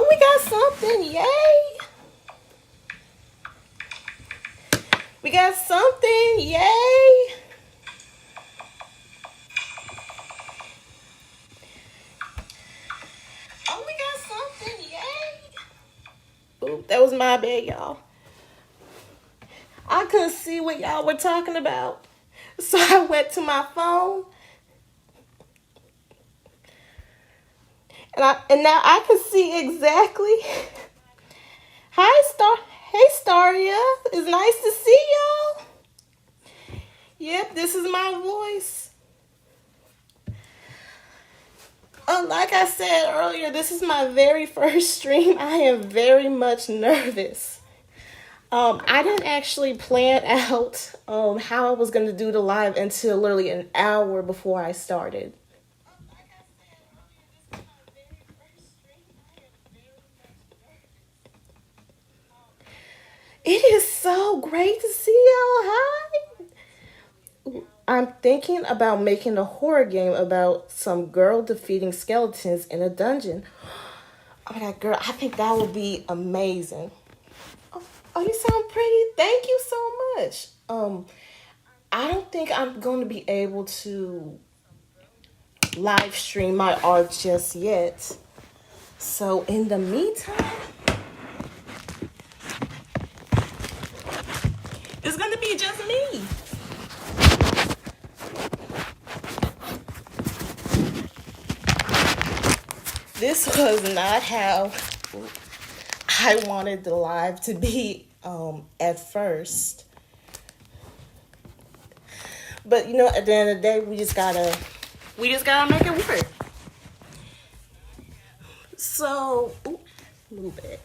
Oh, we got something. Yay. We got something. Yay. Oh, we got something. Yay. Ooh, that was my bad, y'all. I couldn't see what y'all were talking about. So I went to my phone. And now I can see exactly. Hi, Star. Hey, Staria. It's nice to see y'all. Yep, this is my voice. Like I said earlier, this is my very first stream. I am very much nervous. I didn't actually plan out how I was going to do the live until literally an hour before I started. It is so great to see y'all. Hi. I'm thinking about making a horror game about some girl defeating skeletons in a dungeon. Oh my god, girl, I think that would be amazing. Oh, you sound pretty. Thank you so much. I don't think I'm going to be able to live stream my art just yet. So in the meantime, it's going to be just me. This was not how I wanted the live to be at first. But you know, at the end of the day, we just gotta make it work. So, a little bit.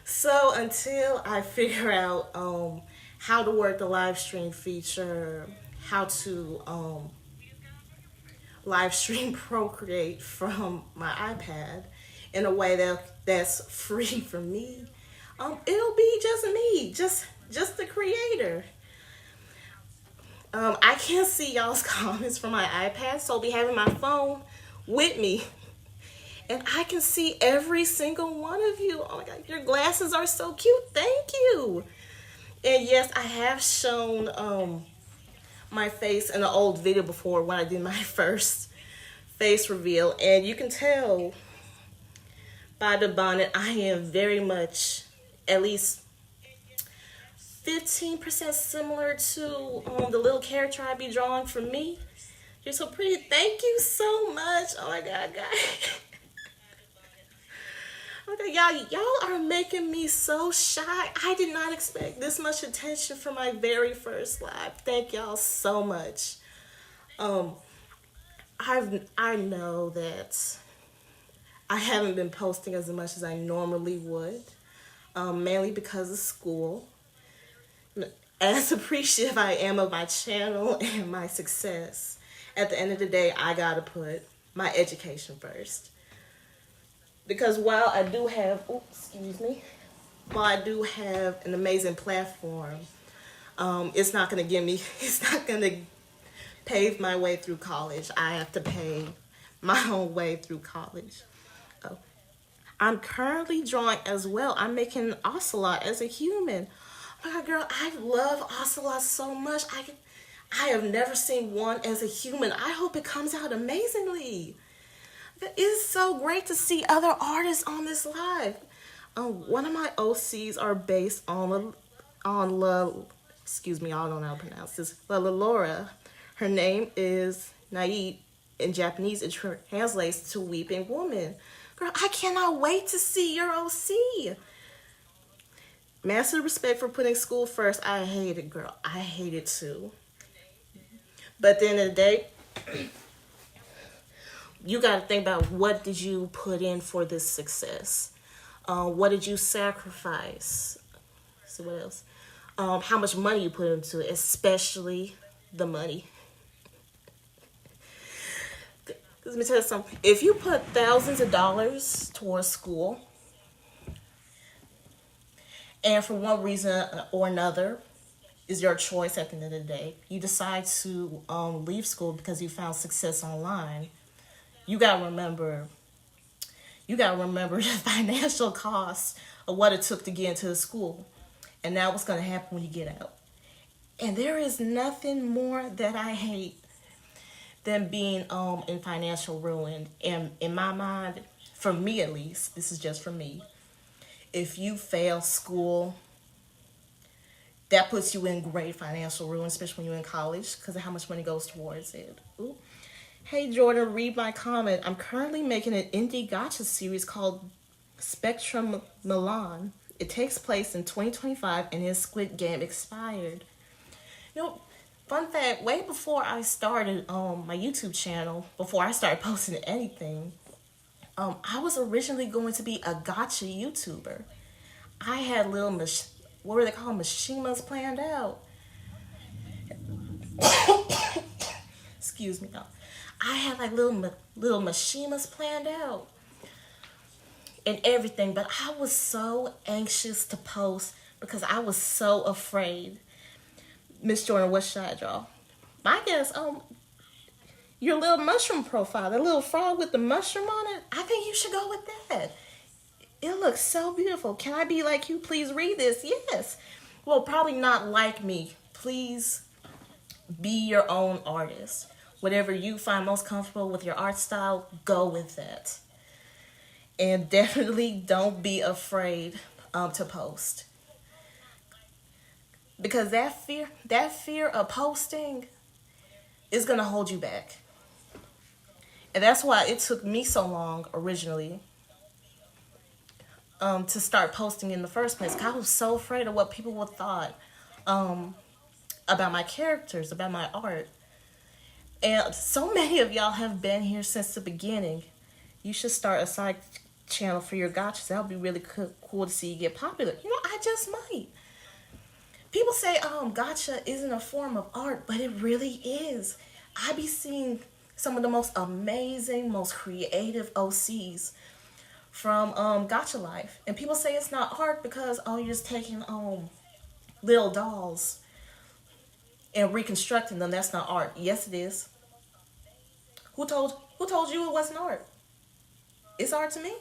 So until I figure out how to work the live stream feature, how to live stream Procreate from my iPad in a way that's free for me, it'll be just me, just the creator. I can't see y'all's comments from my iPad, so I'll be having my phone with me. And I can see every single one of you. Oh my god, your glasses are so cute. Thank you. And yes, I have shown my face in an old video before when I did my first face reveal. And you can tell by the bonnet, I am very much, at least 15% similar to the little character I be drawing for me. You're so pretty. Thank you so much. Oh my god, guys. Okay, y'all are making me so shy. I did not expect this much attention for my very first live. Thank y'all so much. I know that I haven't been posting as much as I normally would, mainly because of school. As appreciative I am of my channel and my success, at the end of the day, I gotta put my education first. Because while I do have, while I do have an amazing platform, it's not gonna pave my way through college. I have to pay my own way through college. Oh. I'm currently drawing as well. I'm making Ocelot as a human. Oh my god, girl, I love Ocelot so much. I have never seen one as a human. I hope it comes out amazingly. It is so great to see other artists on this live. One of my OCs are based on excuse me, I don't know how to pronounce this, La Laura. Her name is Naid. In Japanese, it translates to weeping woman. Girl, I cannot wait to see your OC. Massive respect for putting school first. I hate it, girl. I hate it too. But at the end of the day, you got to think about what did you put in for this success? What did you sacrifice? So what else? How much money you put into it, especially the money. Let me tell you something. If you put thousands of dollars towards school, and for one reason or another, is your choice at the end of the day, you decide to leave school because you found success online, you gotta remember, you got to remember the financial cost of what it took to get into the school. And now what's going to happen when you get out. And there is nothing more that I hate than being in financial ruin. And in my mind, for me at least, this is just for me, if you fail school, that puts you in great financial ruin, especially when you're in college, because of how much money goes towards it. Ooh. Hey Jordan, read my comment. I'm currently making an indie gacha series called Spectrum Milan. It takes place in 2025 and is Squid Game expired. You know, fun fact, way before I started my YouTube channel, before I started posting anything, I was originally going to be a gacha YouTuber. I had little, what were they called, Mashimas planned out. Excuse me, y'all. I had like little Mashimas planned out and everything, but I was so anxious to post because I was so afraid. Miss Jordan, what should I draw? My guess, your little mushroom profile, that little frog with the mushroom on it, I think you should go with that. It looks so beautiful. Can I be like you? Please read this. Yes. Well, probably not like me. Please be your own artist. Whatever you find most comfortable with your art style, go with that. And definitely don't be afraid to post. Because that fear of posting is going to hold you back. And that's why it took me so long originally to start posting in the first place. 'Cause I was so afraid of what people would thought about my characters, about my art. And so many of y'all have been here since the beginning. You should start a side channel for your gotchas. That would be really cool to see you get popular. You know, I just might. People say, gotcha isn't a form of art, but it really is. I be seeing some of the most amazing, most creative OCs from gotcha life. And people say it's not art because, you're just taking little dolls and reconstructing them. That's not art. Yes, it is. Who told you it wasn't art? It's art to me.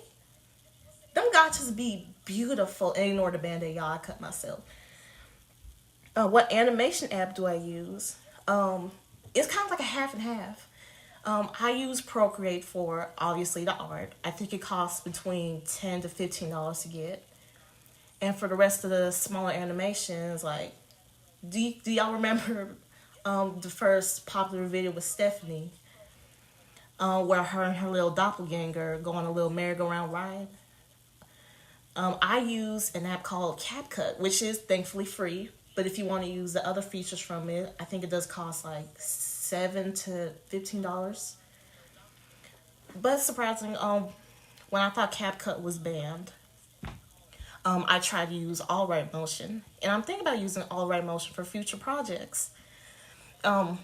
Them gotchas be beautiful. And ignore the band-aid, y'all. I cut myself. What animation app do I use? It's kind of like a half and half. I use Procreate for, obviously, the art. I think it costs between $10 to $15 to get. And for the rest of the smaller animations, like, do y'all remember the first popular video with Stephanie? Where her and her little doppelganger go on a little merry-go-round ride? I use an app called CapCut, which is thankfully free. But if you want to use the other features from it, I think it does cost like $7 to $15. But surprising, when I thought CapCut was banned, I tried to use All Right Motion. And I'm thinking about using All Right Motion for future projects. And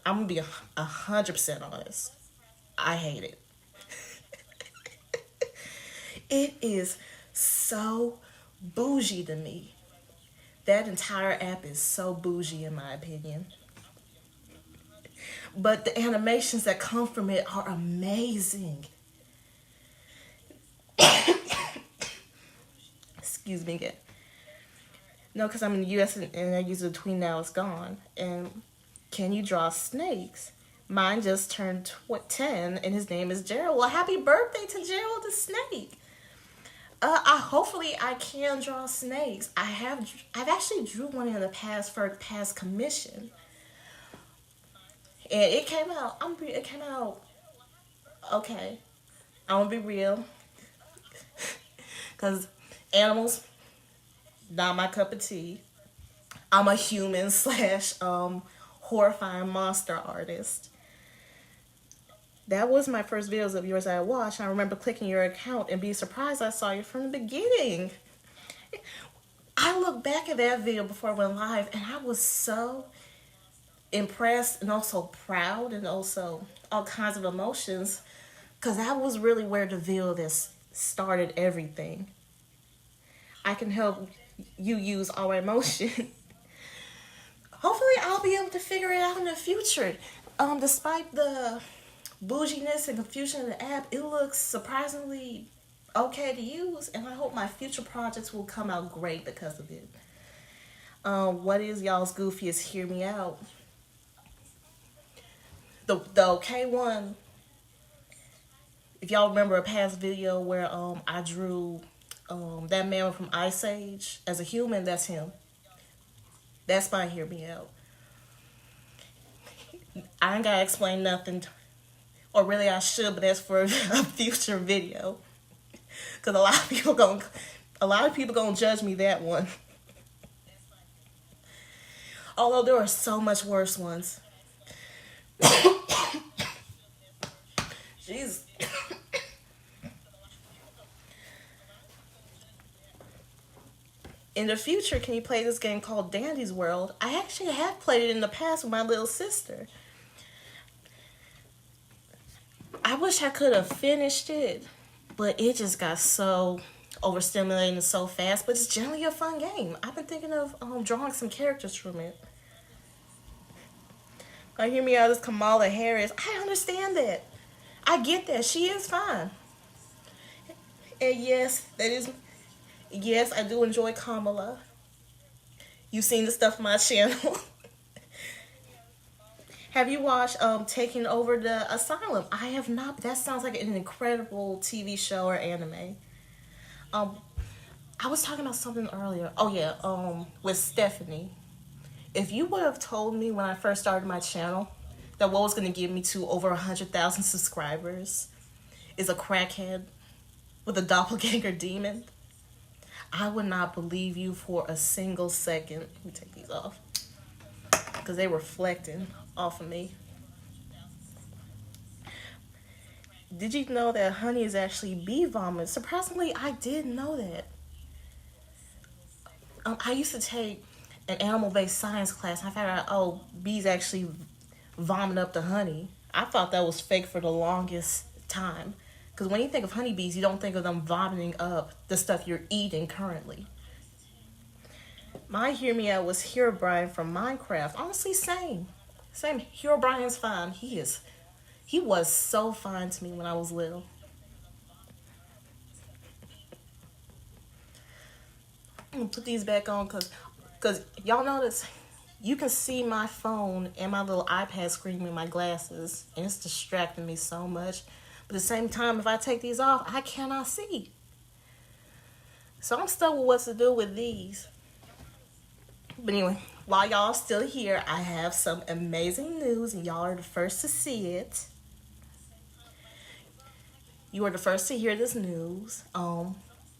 I'm going to be 100% honest. I hate it. It is so bougie to me. That entire app is so bougie in my opinion. But the animations that come from it are amazing. Excuse me again. No, because I'm in the U.S. and I use it between now it's gone. And can you draw snakes? Mine just turned 10 and his name is Gerald. Well, happy birthday to Gerald the Snake. Hopefully I can draw snakes. I've actually drew one in the past for a past commission. And it came out, okay. I'm gonna be real. Because animals, not my cup of tea. I'm a human / horrifying monster artist. That was my first videos of yours I watched. I remember clicking your account and being surprised I saw you from the beginning. I look back at that video before I went live and I was so impressed and also proud and also all kinds of emotions because that was really where the video that started everything. I can help you use All Right Motion. Hopefully I'll be able to figure it out in the future. Despite the bouginess and confusion in the app, it looks surprisingly okay to use, and I hope my future projects will come out great because of it. What is y'all's goofiest? Hear me out. The okay one. If y'all remember a past video where I drew that man from Ice Age as a human, that's him. That's my hear me out. I ain't gotta explain nothing, or really I should, but that's for a future video. Cause a lot of people gonna judge me that one. Although there are so much worse ones. Jeez. In the future, can you play this game called Dandy's World? I actually have played it in the past with my little sister. I wish I could have finished it, but it just got so overstimulating so fast. But it's generally a fun game. I've been thinking of drawing some characters from it. I hear me out as Kamala Harris. I understand that. I get that. She is fine. And yes, I do enjoy Kamala. You've seen the stuff on my channel. Have you watched Taking Over the Asylum? I have not. That sounds like an incredible TV show or anime. I was talking about something earlier. Oh yeah, with Stephanie. If you would have told me when I first started my channel that what was going to get me to over 100,000 subscribers is a crackhead with a doppelganger demon, I would not believe you for a single second. Let me take these off because they reflecting off of me. Did you know that honey is actually bee vomit? Surprisingly, I didn't know that. I used to take an animal-based science class, and I found out, oh, bees actually vomit up the honey. I thought that was fake for the longest time. Because when you think of honeybees, you don't think of them vomiting up the stuff you're eating currently. My hear me out was Herobrine from Minecraft. Honestly, same. Herobrine's fine. He was so fine to me when I was little. I'm gonna put these back on because y'all notice you can see my phone and my little iPad screen in my glasses, and it's distracting me so much. But at the same time, if I take these off, I cannot see. So I'm stuck with what to do with these. But anyway, while y'all still here, I have some amazing news, and y'all are the first to see it. You are the first to hear this news.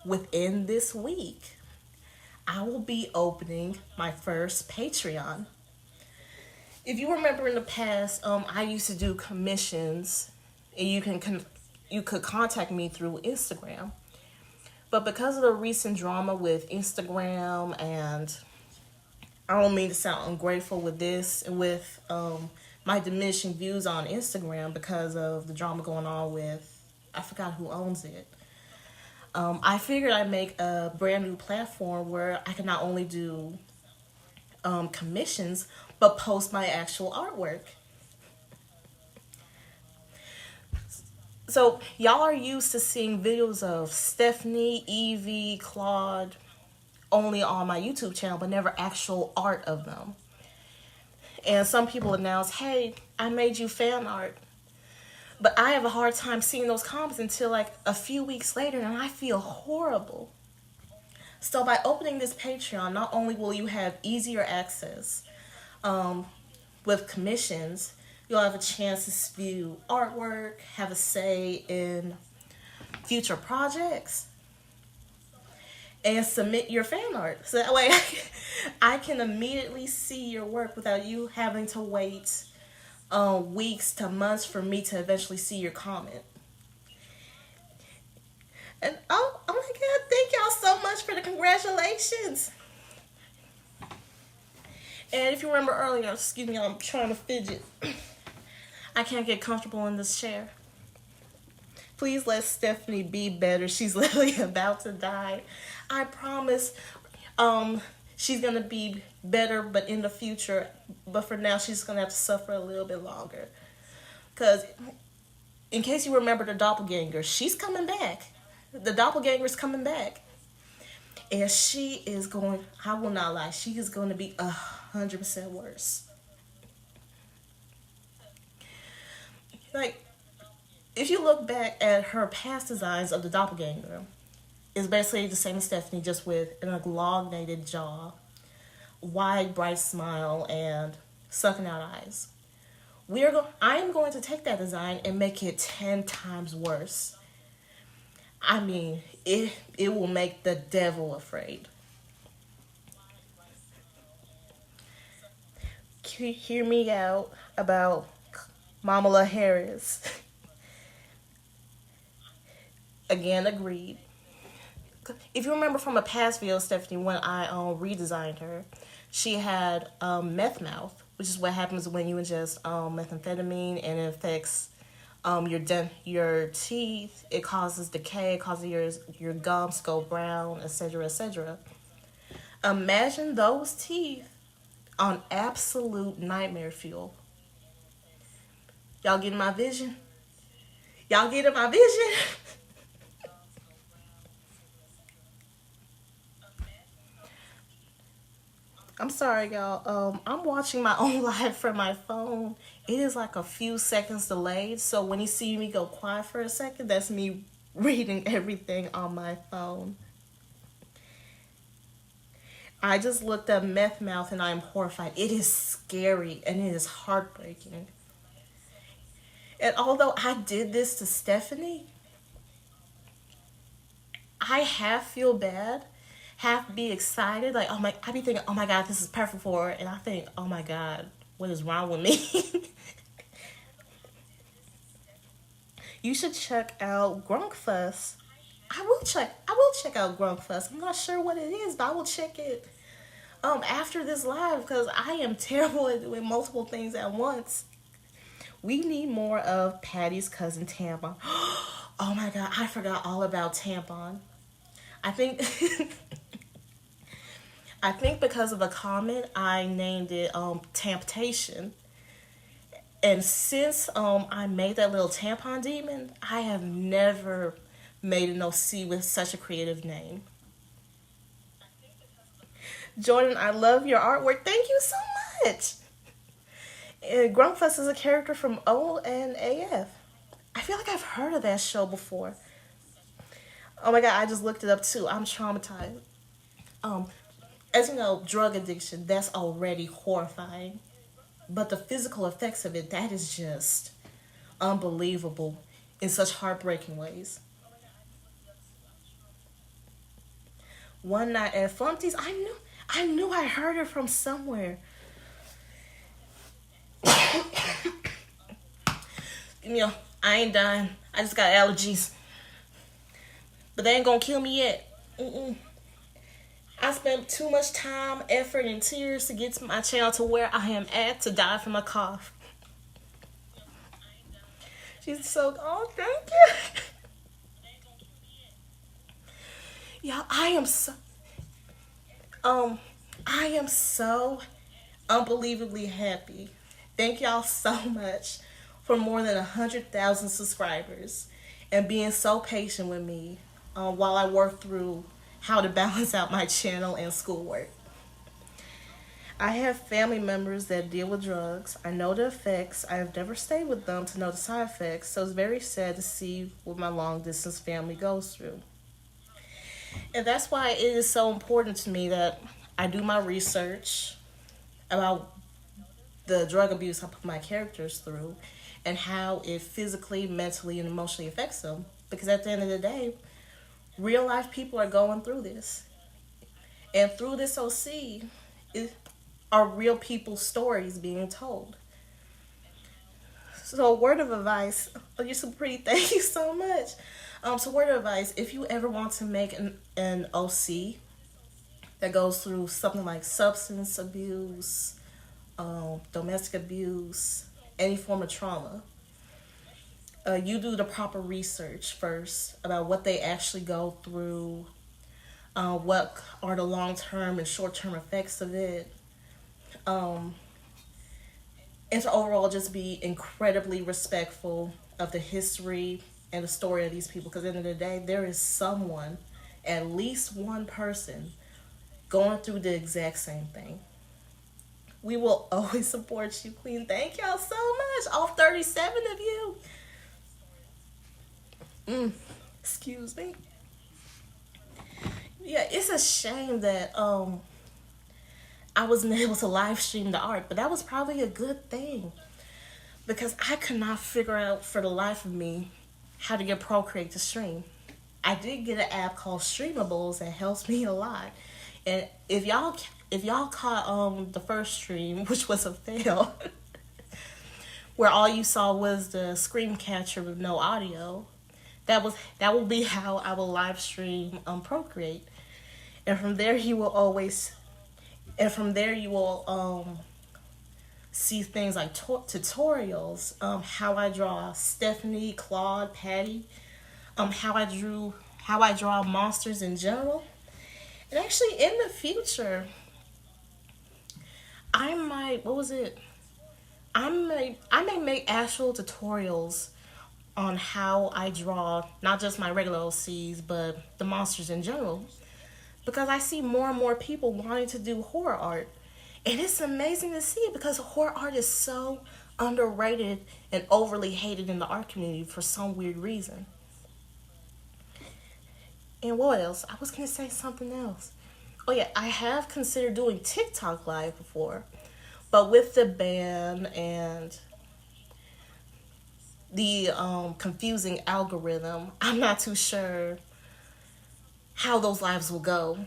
Within this week, I will be opening my first Patreon. If you remember in the past, I used to do commissions, and you could contact me through Instagram. But because of the recent drama with Instagram, and I don't mean to sound ungrateful with this, and with my diminishing views on Instagram because of the drama going on with, I forgot who owns it. I figured I'd make a brand new platform where I can not only do commissions, but post my actual artwork. So y'all are used to seeing videos of Stephanie, Evie, Claude only on my YouTube channel, but never actual art of them. And some people announce, hey, I made you fan art. But I have a hard time seeing those comments until like a few weeks later, and I feel horrible. So by opening this Patreon, not only will you have easier access with commissions, you'll have a chance to view artwork, have a say in future projects, and submit your fan art. So that way I can immediately see your work without you having to wait weeks to months for me to eventually see your comment. And oh my God, thank y'all so much for the congratulations. And if you remember earlier, excuse me, I'm trying to fidget. I can't get comfortable in this chair. Please let Stephanie be better. She's literally about to die. I promise she's going to be better, but in the future. But for now, she's going to have to suffer a little bit longer. Because In case you remember the doppelganger, she's coming back. The doppelganger's coming back. And she is going, I will not lie, she is going to be 100% worse. Like, if you look back at her past designs of the doppelganger, it's basically the same as Stephanie, just with an elongated jaw, wide, bright smile, and sucking out eyes. I am going to take that design and make it 10 times worse. I mean, it will make the devil afraid. Hear me out about Kamala Harris. Again, agreed. If you remember from a past video, Stephanie, when I redesigned her, she had meth mouth, which is what happens when you ingest methamphetamine, and it affects your teeth. It causes decay, it causes your gums to go brown, etc., etc. Imagine those teeth on absolute nightmare fuel. Y'all getting my vision? Y'all getting my vision? I'm sorry, y'all. I'm watching my own live from my phone. It is like a few seconds delayed, so when you see me go quiet for a second, that's me reading everything on my phone. I just looked up meth mouth and I'm horrified. It is scary and it is heartbreaking. And although I did this to Stephanie, I half feel bad, half be excited. Like, oh my, I be thinking, oh my God, this is perfect for her. And I think, oh my God, what is wrong with me? You should check out Grunkfuss. I will check out Grunkfuss. I'm not sure what it is, but I will check it after this live because I am terrible at doing multiple things at once. We need more of Patty's cousin Tampon. Oh my God, I forgot all about Tampon. I think I think because of a comment I named it Temptation. And since I made that little tampon demon, I have never made an OC with such a creative name. Jordan, I love your artwork. Thank you so much. And Grunkfuss is a character from O and AF. I feel like I've heard of that show before. Oh my God, I just looked it up too. I'm traumatized. Um, as you know, drug addiction, that's already horrifying. But the physical effects of it, that is just unbelievable in such heartbreaking ways. One night at Flumpty's, I knew I heard it from somewhere. You know, I ain't dying. I just got allergies. But they ain't gonna kill me yet. Mm-mm. I spent too much time, effort, and tears to get to my channel to where I am at to die from a cough. She's so, oh, thank you. Y'all, I am so unbelievably happy. Thank y'all so much for more than 100,000 subscribers and being so patient with me while I work through how to balance out my channel and schoolwork. I have family members that deal with drugs. I know the effects. I have never stayed with them to know the side effects, so it's very sad to see what my long distance family goes through. And that's why it is so important to me that I do my research about the drug abuse I put my characters through and how it physically, mentally, and emotionally affects them. Because at the end of the day, real life people are going through this. And through this OC are real people's stories being told. So word of advice, oh, you're so pretty, thank you so much. So word of advice, if you ever want to make an OC that goes through something like substance abuse, domestic abuse, any form of trauma, you do the proper research first about what they actually go through, what are the long-term and short-term effects of it, and to overall just be incredibly respectful of the history and the story of these people. Because at the end of the day, there is someone, at least one person, going through the exact same thing. We will always support you, Queen. Thank y'all so much. All 37 of you. Excuse me. Yeah, it's a shame that I wasn't able to live stream the art, but that was probably a good thing because I could not figure out for the life of me how to get Procreate to stream. I did get an app called Streamables that helps me a lot. And if y'all caught the first stream, which was a fail, where all you saw was the screen catcher with no audio, that will be how I will live stream Procreate. And from there you will see things like tutorials, how I draw Stephanie, Claude, Patty, how I draw monsters in general. And actually, in the future, I might I may make actual tutorials on how I draw not just my regular OCs but the monsters in general, because I see more and more people wanting to do horror art. And it's amazing to see because horror art is so underrated and overly hated in the art community for some weird reason. And what else? I was going to say something else. Oh yeah, I have considered doing TikTok live before, but with the ban and the confusing algorithm, I'm not too sure how those lives will go.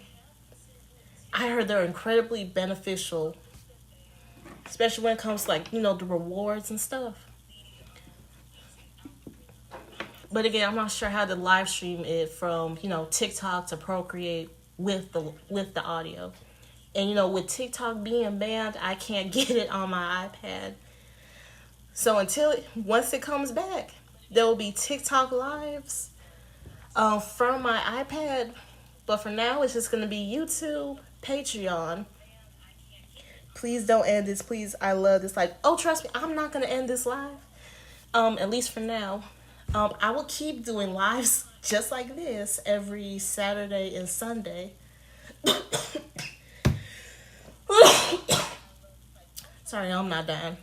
I heard they're incredibly beneficial, especially when it comes to the rewards and stuff. But again, I'm not sure how to live stream it from, TikTok to Procreate with the audio. And with TikTok being banned, I can't get it on my iPad. So once it comes back, there will be TikTok lives from my iPad. But for now, it's just going to be YouTube, Patreon. Please don't end this, please. I love this. Trust me, I'm not going to end this live. At least for now. I will keep doing lives just like this every Saturday and Sunday. Sorry, I'm not dying.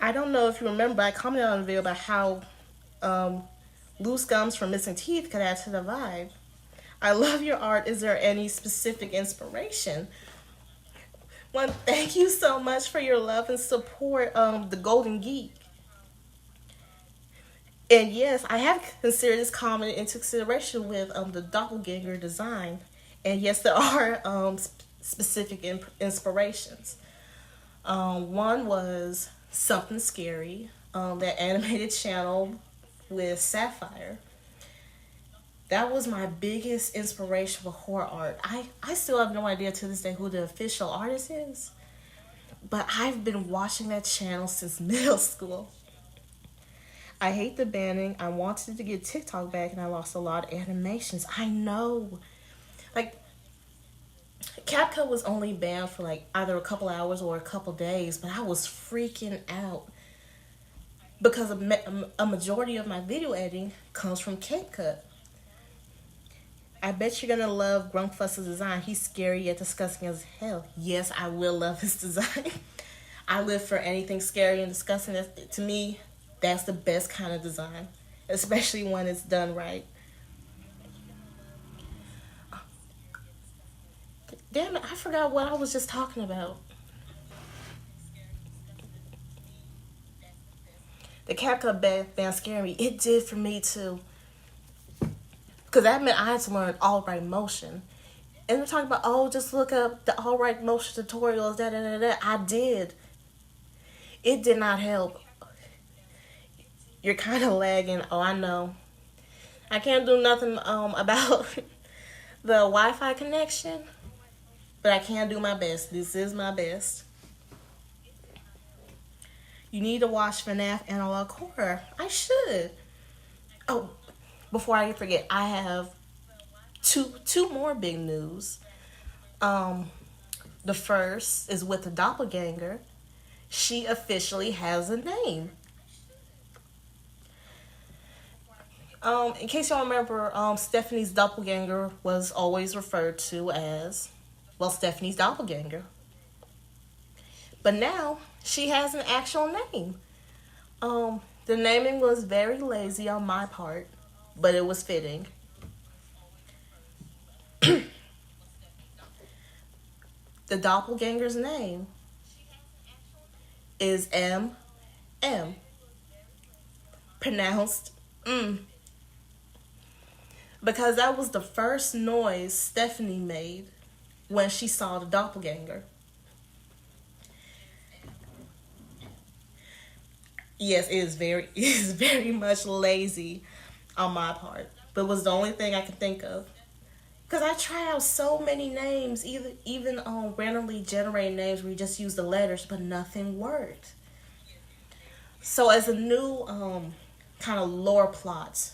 I don't know if you remember, I commented on the video about how loose gums from missing teeth could add to the vibe. I love your art. Is there any specific inspiration? One, thank you so much for your love and support, the Golden Geek. And yes, I have considered this comment into consideration with the Doppelganger design. And yes, there are specific inspirations. One was Something Scary, that animated channel with Sapphire. That was my biggest inspiration for horror art. I still have no idea to this day who the official artist is. But I've been watching that channel since middle school. I hate the banning. I wanted to get TikTok back and I lost a lot of animations. I know. CapCut was only banned for either a couple hours or a couple days, but I was freaking out. Because a majority of my video editing comes from CapCut. I bet you're gonna love Grunkfuss's design. He's scary yet disgusting as hell. Yes, I will love his design. I live for anything scary and disgusting. To me, that's the best kind of design, especially when it's done right. Damn it, I forgot what I was just talking about. The CapCut band scared me. It did for me too. Because that meant I had to learn all right motion. And they're talking about, just look up the all right motion tutorials, da. I did. It did not help. You're kind of lagging. Oh, I know. I can't do nothing about the Wi-Fi connection. But I can do my best. This is my best. You need to watch FNAF Analog Horror. I should. Oh, before I forget, I have two more big news. The first is with the Doppelganger. She officially has a name. In case y'all remember, Stephanie's doppelganger was always referred to as, well, Stephanie's doppelganger. But now she has an actual name. The naming was very lazy on my part, but it was fitting. The doppelganger's name is M, pronounced because that was the first noise Stephanie made when she saw the doppelganger. Yes, it is very much lazy on my part, but it was the only thing I could think of. Because I tried out so many names, even randomly generated names where you just use the letters, but nothing worked. So as a new kind of lore plot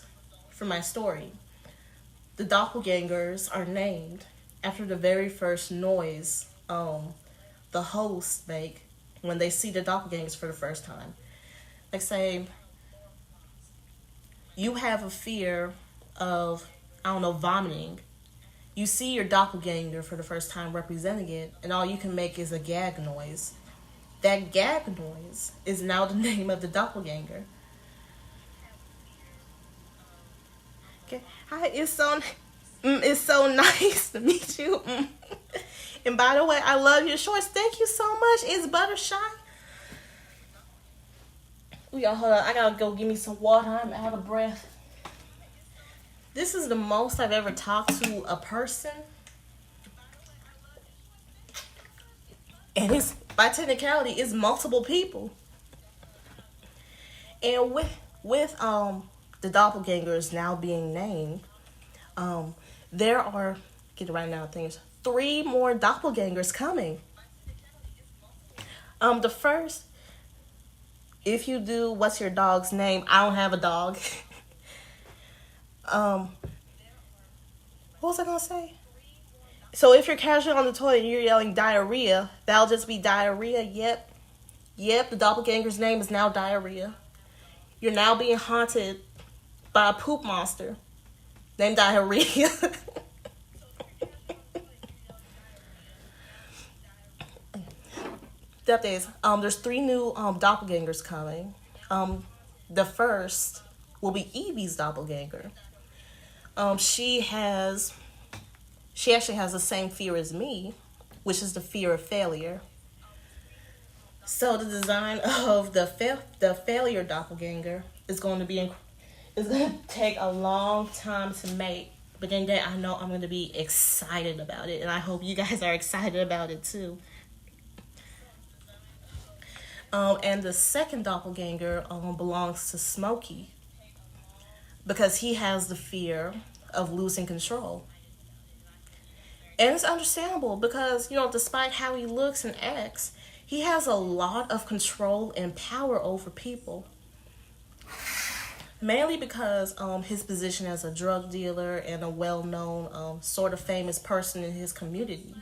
for my story, the doppelgangers are named after the very first noise the hosts make when they see the doppelgangers for the first time. Like say, you have a fear of, I don't know, vomiting. You see your doppelganger for the first time representing it, and all you can make is a gag noise. That gag noise is now the name of the doppelganger. Okay, hi, it's so nice to meet you. And by the way, I love your shorts. Thank you so much. It's Buttershy. Y'all, hold on. I gotta go give me some water. I'm out of breath. This is the most I've ever talked to a person. And it's, by technicality, it's multiple people. And with the doppelgangers now being named, there are, get it right now, I think it's 3 more doppelgangers coming. The first, if you do what's your dog's name, I don't have a dog. What was I gonna say? So if you're casually on the toilet and you're yelling diarrhea, that'll just be diarrhea. Yep, the doppelganger's name is now diarrhea. You're now being haunted by a poop monster named diarrhea. The update is, there's 3 new doppelgangers coming. The first will be Evie's doppelganger. She actually has the same fear as me, which is the fear of failure. So the design of the failure doppelganger is going to take a long time to make. But then again, I know I'm going to be excited about it, and I hope you guys are excited about it too. And the second doppelganger belongs to Smokey because he has the fear of losing control. And it's understandable because, despite how he looks and acts, he has a lot of control and power over people. Mainly because his position as a drug dealer and a well-known, sort of famous person in his community.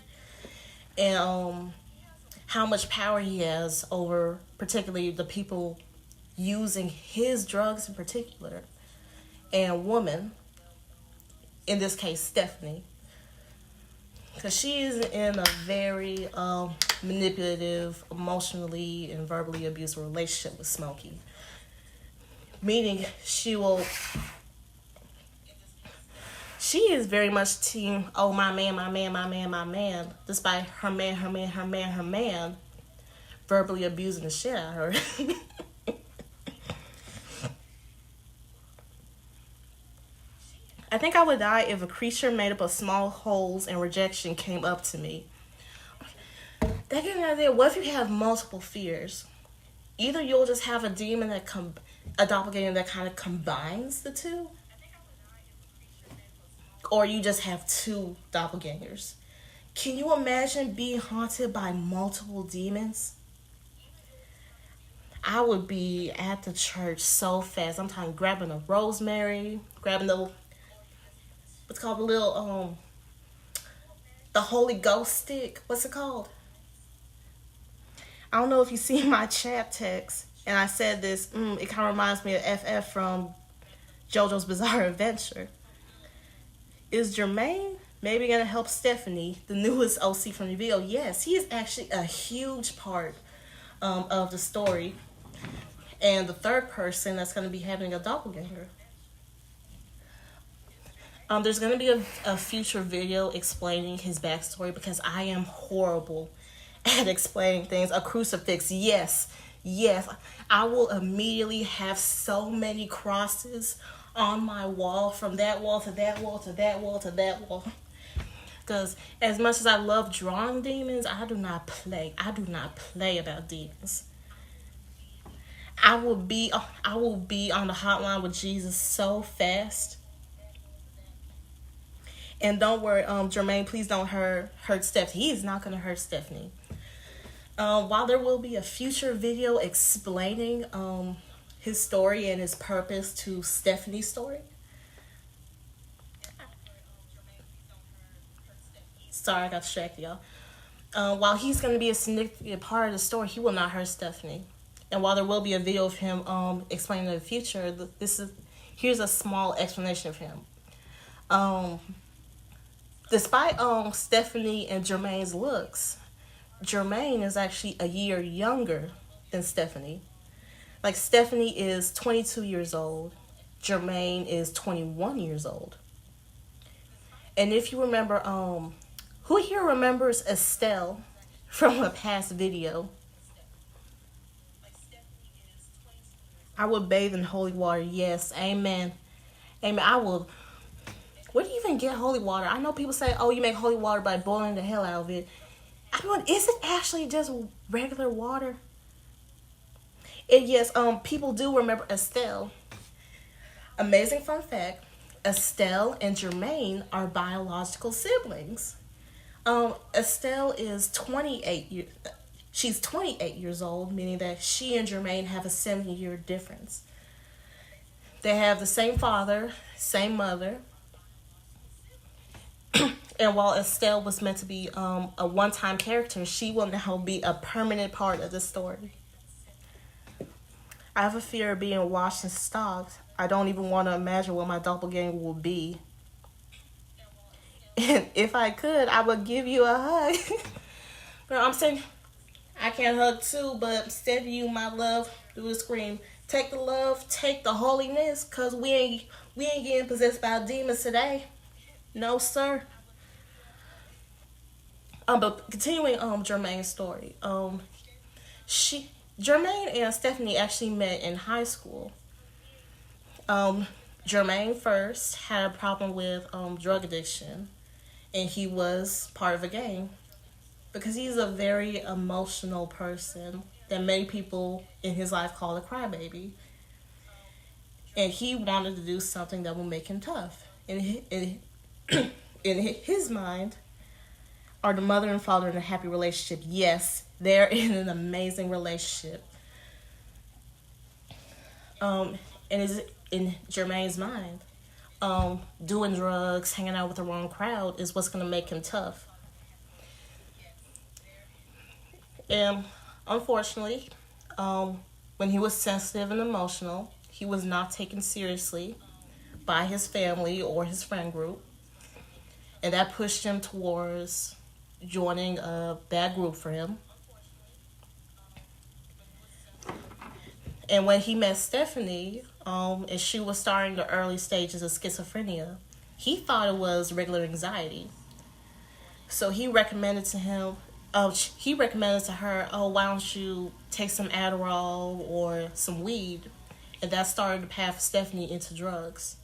And how much power he has over particularly the people using his drugs in particular. And woman, in this case, Stephanie. Because she is in a very manipulative, emotionally and verbally abusive relationship with Smokey. Meaning she is very much team, oh, my man, despite her man, verbally abusing the shit out of her. I think I would die if a creature made up of small holes and rejection came up to me. That gives me an idea. What if you have multiple fears? Either you'll just have a demon a doppelganger that kind of combines the two, or you just have 2 doppelgangers. Can you imagine being haunted by multiple demons? I would be at the church so fast. I'm talking grabbing a rosemary, grabbing the what's called the little the Holy Ghost stick. What's it called? I don't know if you see my chat text, and I said this. It kind of reminds me of FF from JoJo's Bizarre Adventure. Is Jermaine maybe gonna help Stephanie, the newest OC from the video? Yes, he is actually a huge part of the story, and the third person that's gonna be having a doppelganger. There's gonna be a future video explaining his backstory because I am horrible at explaining things. A crucifix, yes, yes. I will immediately have so many crosses on my wall, from that wall to that wall to that wall to that wall. Because as much as I love drawing demons, I do not play. I do not play about demons. I will be on the hotline with Jesus so fast. And don't worry, Jermaine, please don't hurt Stephanie. He is not going to hurt Stephanie. While there will be a future video explaining his story and his purpose to Stephanie's story. Sorry, I got distracted, y'all. While he's going to be a significant part of the story, he will not hurt Stephanie. And while there will be a video of him explaining the future, here's a small explanation of him. Despite Stephanie and Jermaine's looks, Jermaine is actually a year younger than Stephanie. Like, Stephanie is 22 years old. Jermaine is 21 years old. And if you remember, who here remembers Estelle from a past video? I would bathe in holy water. Yes, amen. Amen. I will. Where do you even get holy water? I know people say, oh, you make holy water by boiling the hell out of it. I mean, is it actually just regular water? And yes, people do remember Estelle. Amazing fun fact, Estelle and Jermaine are biological siblings. Estelle is 28 she's 28 years old, meaning that she and Jermaine have a 7-year difference. They have the same father, same mother. And while Estelle was meant to be a one-time character, she will now be a permanent part of the story. I have a fear of being washed and stalked. I don't even want to imagine what my doppelganger will be. And if I could, I would give you a hug. But I'm saying, I can't hug too, but send you my love through the scream. Take the love, take the holiness, cause we ain't getting possessed by demons today. No, sir. But continuing Jermaine's story, Jermaine and Stephanie actually met in high school. Jermaine first had a problem with drug addiction, and he was part of a gang because he's a very emotional person that many people in his life call a crybaby. And he wanted to do something that would make him tough. In his mind, are the mother and father in a happy relationship? Yes, they're in an amazing relationship. And is in Jermaine's mind, doing drugs, hanging out with the wrong crowd is what's going to make him tough. And unfortunately, when he was sensitive and emotional, he was not taken seriously by his family or his friend group. And that pushed him towards joining a bad group for him. And when he met Stephanie, and she was starting the early stages of schizophrenia, he thought it was regular anxiety. So he recommended to her, oh, why don't you take some Adderall or some weed? And that started the path of Stephanie into drugs.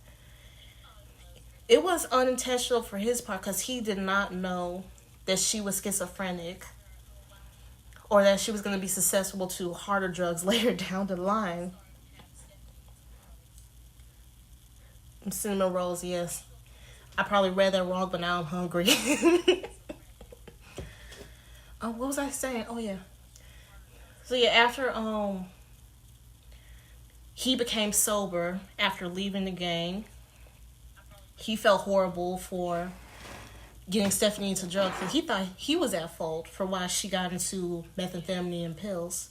It was unintentional for his part because he did not know that she was schizophrenic or that she was going to be susceptible to harder drugs later down the line. Cinnamon rolls, yes. I probably read that wrong, but now I'm hungry. Oh, what was I saying? Oh, yeah. So, yeah, after he became sober after leaving the gang, he felt horrible for getting Stephanie into drugs. And he thought he was at fault for why she got into methamphetamine and pills.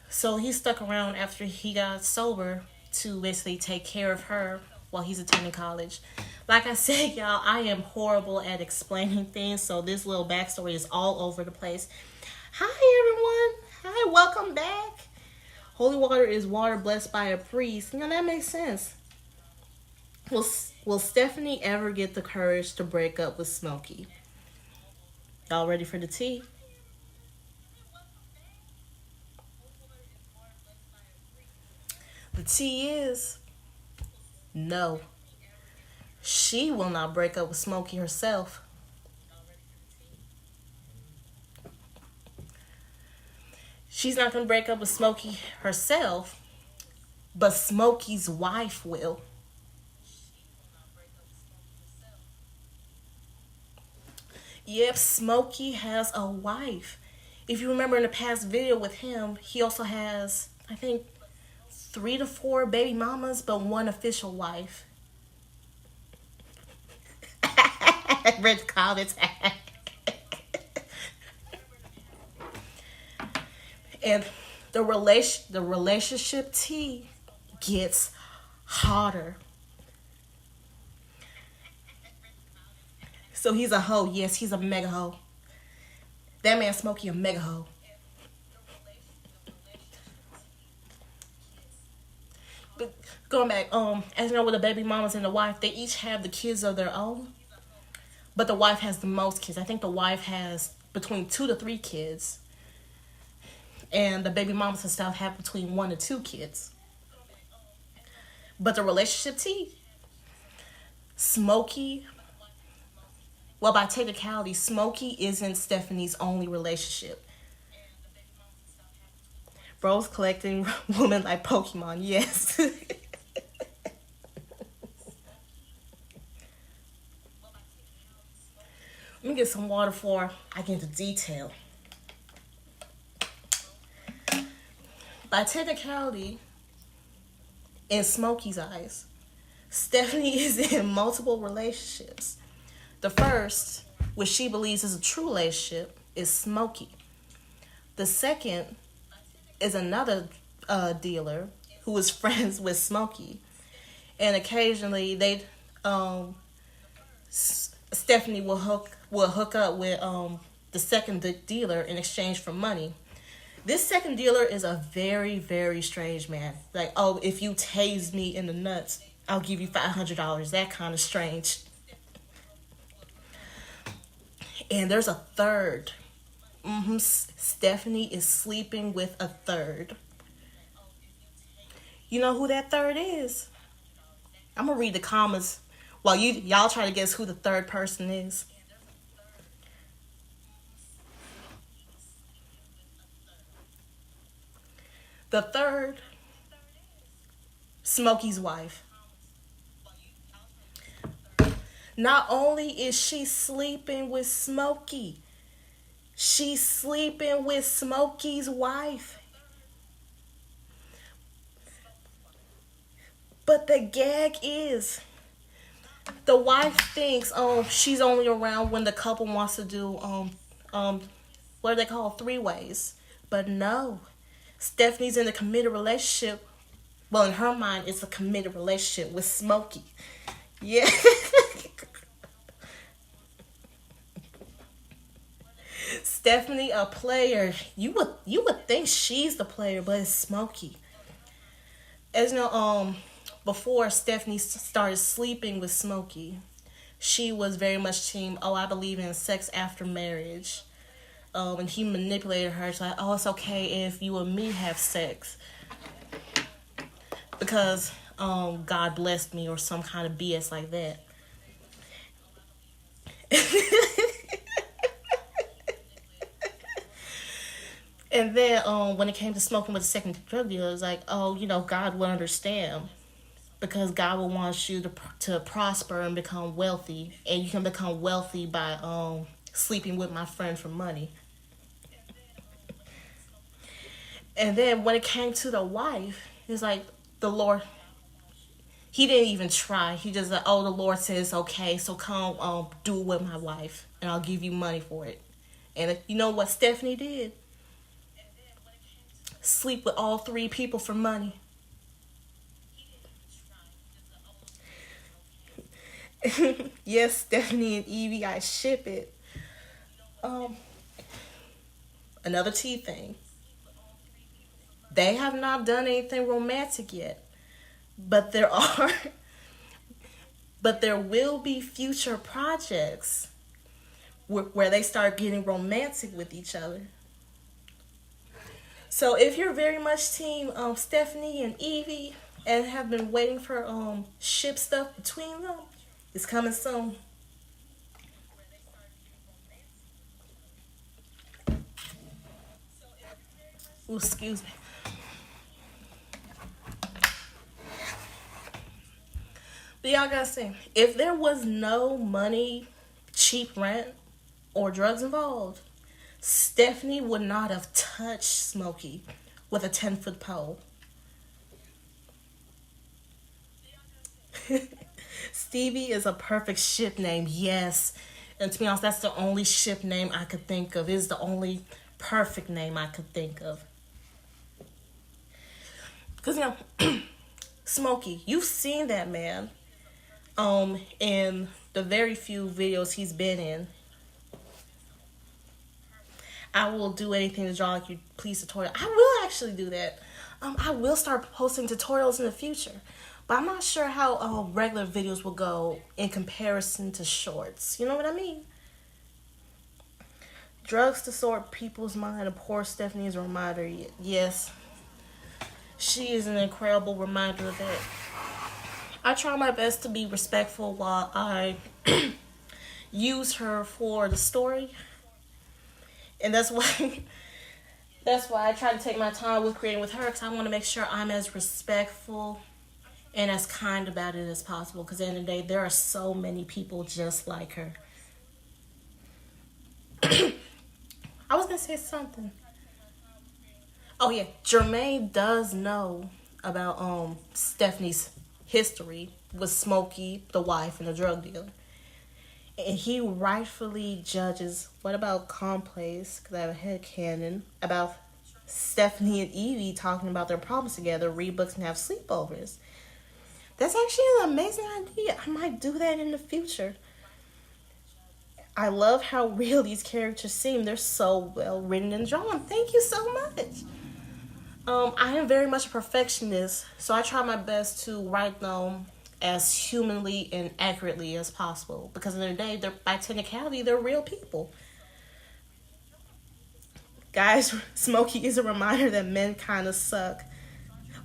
So he stuck around after he got sober to basically take care of her while he's attending college. Like I said, y'all, I am horrible at explaining things, so this little backstory is all over the place. Hi, everyone. Hi, welcome back. Holy water is water blessed by a priest. You know, that makes sense. Will Stephanie ever get the courage to break up with Smokey? Y'all ready for the tea? The tea is no. She will not break up with Smokey herself. She's not going to break up with Smokey herself, but Smokey's wife will. Yep, Smokey has a wife. If you remember in the past video with him, he also has, I think, 3 to 4 baby mamas, but one official wife. Read the comments. And the relationship tea gets hotter. So he's a hoe. Yes, he's a mega hoe. That man Smokey a mega hoe. But going back, as you know, with the baby mamas and the wife, they each have the kids of their own. But the wife has the most kids. I think the wife has between 2 to 3 kids. And the baby mamas and stuff have between 1 to 2 kids. But the relationship tea, Smokey, well, by technicality, Smokey isn't Stephanie's only relationship. Bros collecting women like Pokemon, yes. Let me get some water before I get into detail. By technicality, in Smokey's eyes, Stephanie is in multiple relationships. The first, which she believes is a true relationship, is Smokey. The second is another dealer who is friends with Smokey, and occasionally Stephanie will hook up with the second dealer in exchange for money. This second dealer is a very, very strange man. Like, oh, if you tase me in the nuts, I'll give you $500. That kind of strange. And there's a third. Stephanie is sleeping with a third. You know who that third is? I'm gonna read the comments while y'all try to guess who the third person is. The third, Smokey's wife. Not only is she sleeping with Smokey, she's sleeping with Smokey's wife. But the gag is, the wife thinks she's only around when the couple wants to do what do they call, 3-ways. But no. Stephanie's in a committed relationship. Well, in her mind, it's a committed relationship with Smokey. Yeah. Stephanie, a player. You would think she's the player, but it's Smokey. As you know, before Stephanie started sleeping with Smokey, she was very much team, oh, I believe in sex after marriage. And he manipulated her to like, oh, it's okay if you and me have sex because God blessed me or some kind of BS like that. And then when it came to smoking with the second drug dealer, it was like, oh, God will understand because God will want you to prosper and become wealthy, and you can become wealthy by sleeping with my friend for money. And then when it came to the wife, it's like the Lord, he didn't even try. He just like, oh, the Lord says, okay, so come do it with my wife and I'll give you money for it. And you know what Stephanie did? Sleep with all 3 people for money. Yes, Stephanie and Evie, I ship it. Um, Another T thing. They have not done anything romantic yet, but there are, but there will be future projects where they start getting romantic with each other. So if you're very much team Stephanie and Evie and have been waiting for ship stuff between them, it's coming soon. Ooh, excuse me. But y'all gotta see, if there was no money, cheap rent, or drugs involved, Stephanie would not have touched Smokey with a 10-foot pole. Stevie is a perfect ship name, yes. And to be honest, that's the only ship name I could think of. It's the only perfect name I could think of. Because, Smokey, you've seen that man in the very few videos he's been in. I will do anything to draw like you please tutorial. I will actually do that. I will start posting tutorials in the future. But I'm not sure how regular videos will go in comparison to shorts. You know what I mean? Drugs to sort people's mind. And poor Stephanie is a reminder. Yes, she is an incredible reminder of that. I try my best to be respectful while I use her for the story. And that's why that's why I try to take my time with creating with her, because I want to make sure I'm as respectful and as kind about it as possible, because at the end of the day, there are so many people just like her. I was going to say something. Oh, yeah. Jermaine does know about Stephanie's history with Smokey, the wife, and the drug dealer. And he rightfully judges, what about Complace, because I have a headcanon, about Stephanie and Evie talking about their problems together, read books, and have sleepovers. That's actually an amazing idea. I might do that in the future. I love how real these characters seem. They're so well written and drawn. Thank you so much. I am very much a perfectionist, so I try my best to write them as humanly and accurately as possible. Because in the day, they're, by technicality, they're real people. Guys, Smokey is a reminder that men kind of suck.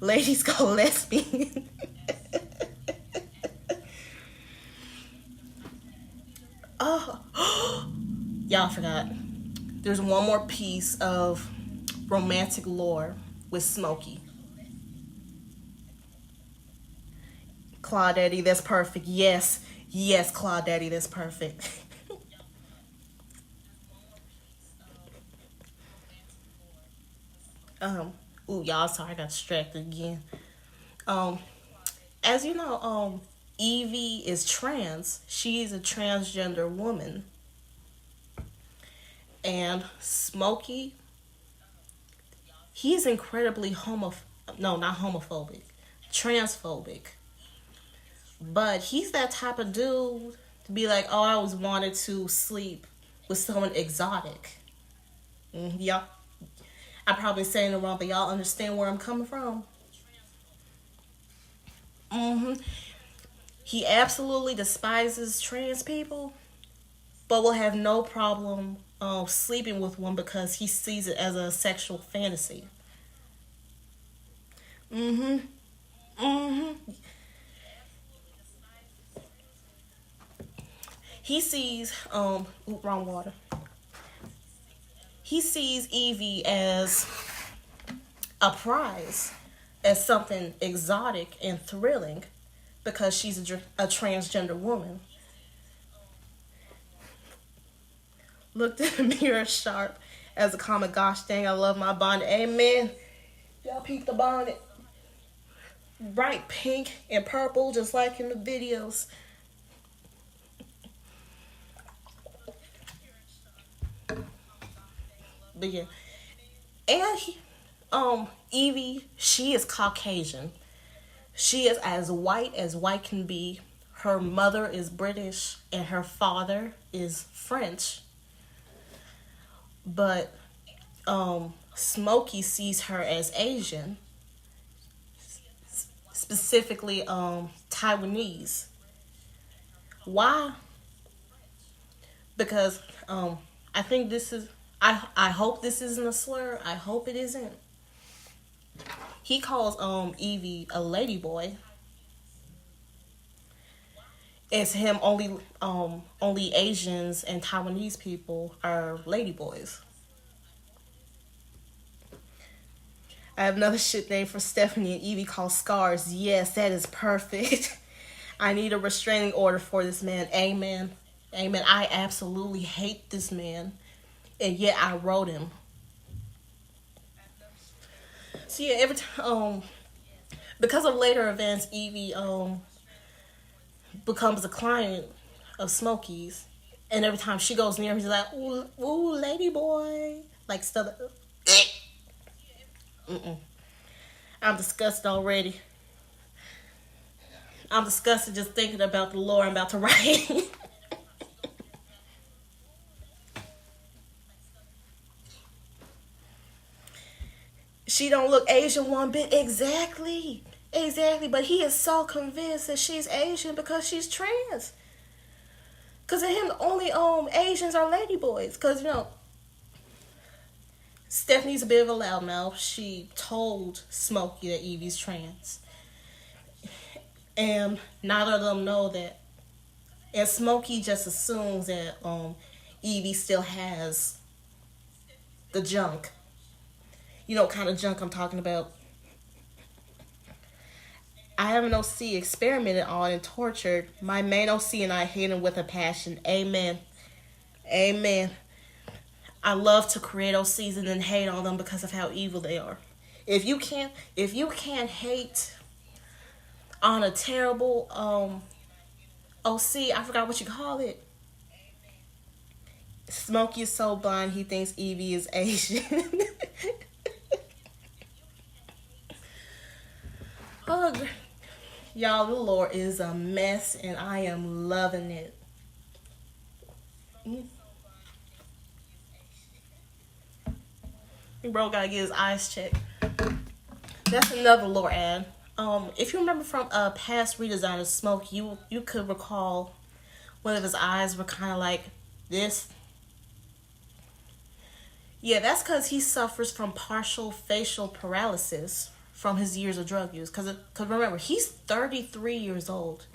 Ladies go lesbian. Oh, y'all forgot. There's one more piece of romantic lore with Smokey. Claudette, that's perfect. Yes, yes, Claudette, that's perfect. Ooh, y'all, sorry, I got distracted again. Um, as you know, Evie is trans. She's a transgender woman. And Smokey, he's incredibly no, not homophobic, transphobic. But he's that type of dude to be like, oh, I always wanted to sleep with someone exotic. Y'all, I'm probably saying it wrong, but y'all understand where I'm coming from. hmm He absolutely despises trans people, but will have no problem sleeping with one because he sees it as a sexual fantasy. hmm hmm He sees wrong water. He sees Evie as a prize, as something exotic and thrilling, because she's a transgender woman. Looked in the mirror sharp as a comment. Gosh dang, I love my bonnet. Amen. Y'all peep the bonnet. Bright pink and purple, just like in the videos. But yeah. And Evie, she is Caucasian. She is as white can be. her mother is British and her father is French. But Smokey sees her as Asian, specifically Taiwanese. Why? Because I think this is I hope this isn't a slur. I hope it isn't. He calls Evie a ladyboy. It's him only Asians and Taiwanese people are ladyboys. I have another shit name for Stephanie and Evie called Scars. Yes, that is perfect. I need a restraining order for this man. Amen. Amen. I absolutely hate this man. And yet I wrote him. So yeah, every time because of later events, Evie becomes a client of Smokey's, and every time she goes near him, he's like, "Ooh, ooh, lady boy," like stuff. Mm-mm. I'm disgusted already. I'm disgusted just thinking about the lore I'm about to write. She don't look Asian one bit. Exactly. Exactly. But he is so convinced that she's Asian because she's trans. Cause of him, the only Asians are ladyboys. Cause Stephanie's a bit of a loudmouth. She told Smokey that Evie's trans, and neither of them know that. And Smokey just assumes that Evie still has the junk. You know what kind of junk I'm talking about. I have an OC experimented on and tortured. My main OC and I hate him with a passion. Amen. Amen. I love to create OCs and then hate on them because of how evil they are. If you can't hate on a terrible OC, I forgot what you call it. Smokey is so blind he thinks Evie is Asian. Oh, y'all, the lore is a mess and I am loving it. Bro gotta get his eyes checked. That's another lore ad. If you remember from a past redesign of Smoke, you could recall one of his eyes were kind of like this. Yeah, that's because he suffers from partial facial paralysis from his years of drug use. Because remember, he's 33 years old.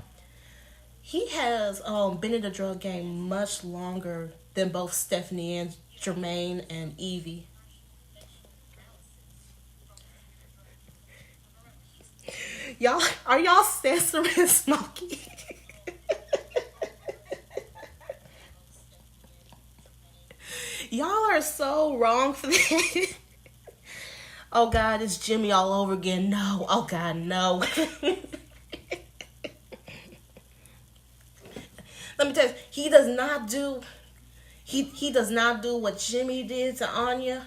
He has been in the drug game much longer than both Stephanie and Jermaine and Evie. Y'all, are y'all censoring Smokey? Y'all are so wrong for that. Oh God, it's Jimmy all over again. No, oh God, no. Let me tell you, he does not do what Jimmy did to Anya.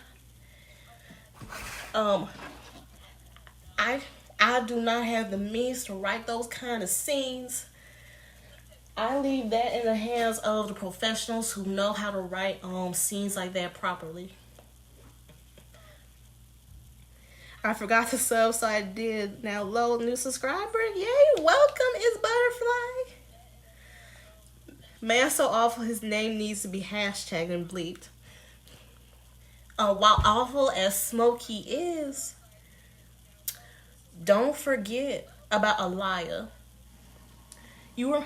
I do not have the means to write those kind of scenes. I leave that in the hands of the professionals who know how to write scenes like that properly. I forgot to sub, so I did. Now load new subscriber. Yay, welcome, is Butterfly. Man, so awful his name needs to be hashtagged and bleeped. While awful as Smokey is, don't forget about Aliyah. You were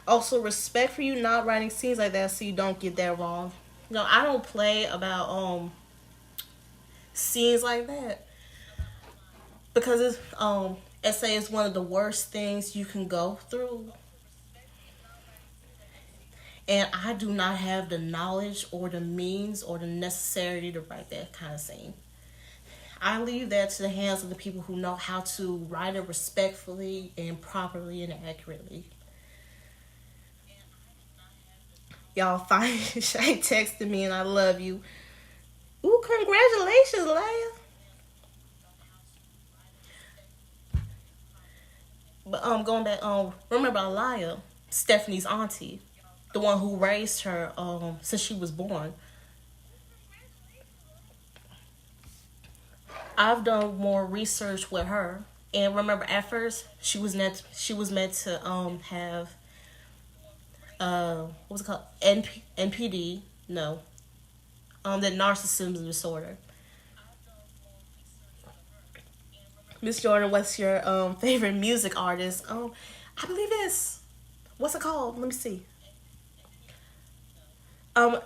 also respect for you not writing scenes like that so you don't get that wrong. No, I don't play about scenes like that because it's essay is one of the worst things you can go through. And I do not have the knowledge or the means or the necessity to write that kind of scene. I leave that to the hands of the people who know how to write it respectfully and properly and accurately. Y'all fine. Shay texted me and I love you. Ooh, congratulations, Leia. But going back, remember Alaya, Stephanie's auntie, the one who raised her since she was born. I've done more research with her, and remember at first she was meant to have what was it called, NPD, no, the narcissism disorder. Miss Jordan, what's your favorite music artist? I believe it's, what's it called? Let me see. Um,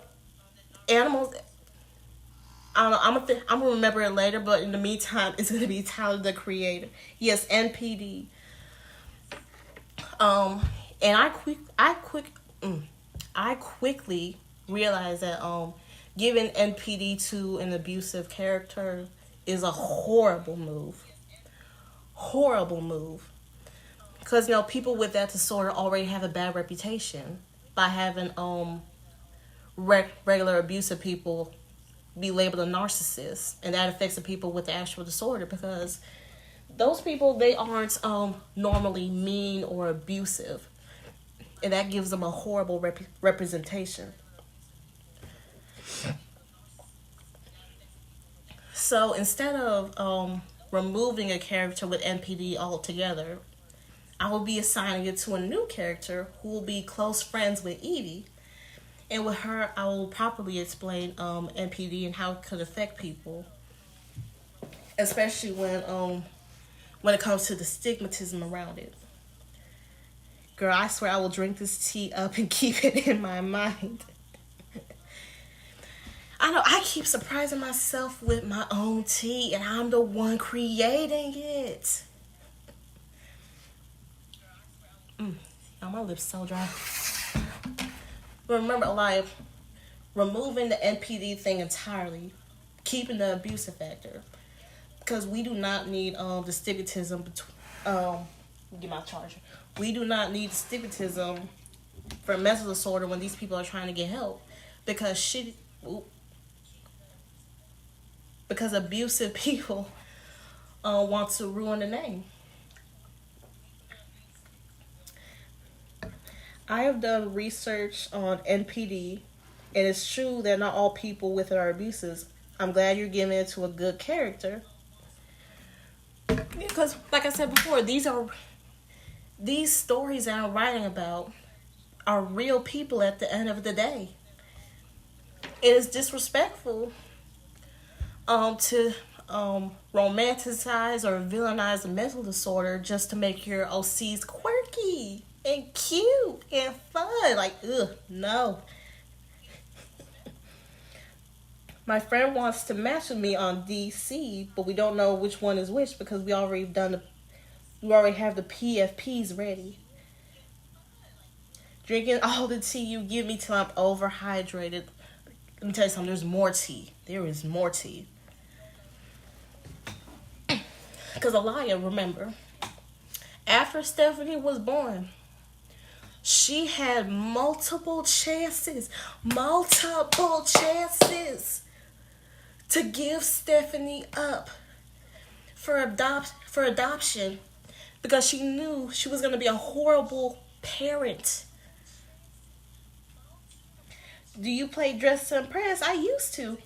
Animals. I don't know. I'm gonna remember it later, but in the meantime, it's gonna be Tyler the Creator. Yes, NPD. Um, and I quickly realized that giving NPD to an abusive character is a horrible move. Horrible move. Because people with that disorder already have a bad reputation by having regular abusive people be labeled a narcissist, and that affects the people with the actual disorder, because those people, they aren't normally mean or abusive, and that gives them a horrible representation. So instead of removing a character with NPD altogether, I will be assigning it to a new character who will be close friends with Edie. And with her, I will properly explain NPD and how it could affect people, especially when it comes to the stigmatism around it. Girl, I swear I will drink this tea up and keep it in my mind. I know I keep surprising myself with my own tea, and I'm the one creating it. Oh, my lips so dry. Remember, like, removing the NPD thing entirely, keeping the abusive factor, because we do not need the stigmatism between get my charger. We do not need stigmatism for mental disorder when these people are trying to get help, because because abusive people want to ruin the name. I have done research on NPD, and it's true that not all people with it are abuses. I'm glad you're giving it to a good character, because, like I said before, these stories that I'm writing about are real people. At the end of the day, it is disrespectful to romanticize or villainize a mental disorder just to make your OCs quirky and cute and fun. Like, ugh, no. My friend wants to match with me on DC, but we don't know which one is which, because we already have the PFPs ready. Drinking all the tea you give me till I'm overhydrated. Let me tell you something, there's more tea. There is more tea. Because Alaya, remember, after Stephanie was born, she had multiple chances to give Stephanie up for adoption, because she knew she was going to be a horrible parent. Do you play Dress to Impress? I used to.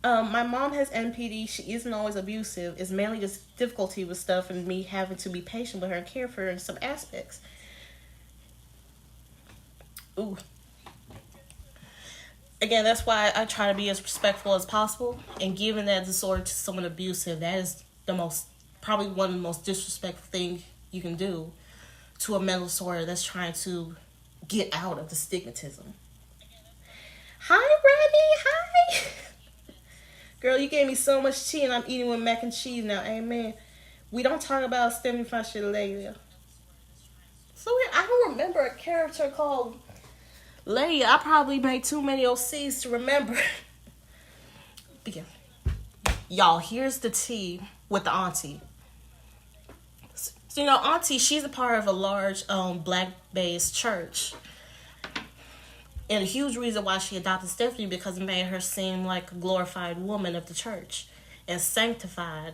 My mom has NPD. She isn't always abusive. It's mainly just difficulty with stuff and me having to be patient with her and care for her in some aspects. Ooh. Again, that's why I try to be as respectful as possible. And giving that disorder to someone abusive, that is probably one of the most disrespectful things you can do to a mental disorder that's trying to get out of the stigmatism. Hi, Brandy. Hi. Girl, you gave me so much tea and I'm eating with mac and cheese now. Amen. We don't talk about Stephanie shit later. So I don't remember a character called Leia. I probably made too many OCs to remember. But yeah. Y'all, here's the tea with the auntie. So, auntie, she's a part of a large black-based church. And a huge reason why she adopted Stephanie, because it made her seem like a glorified woman of the church and sanctified.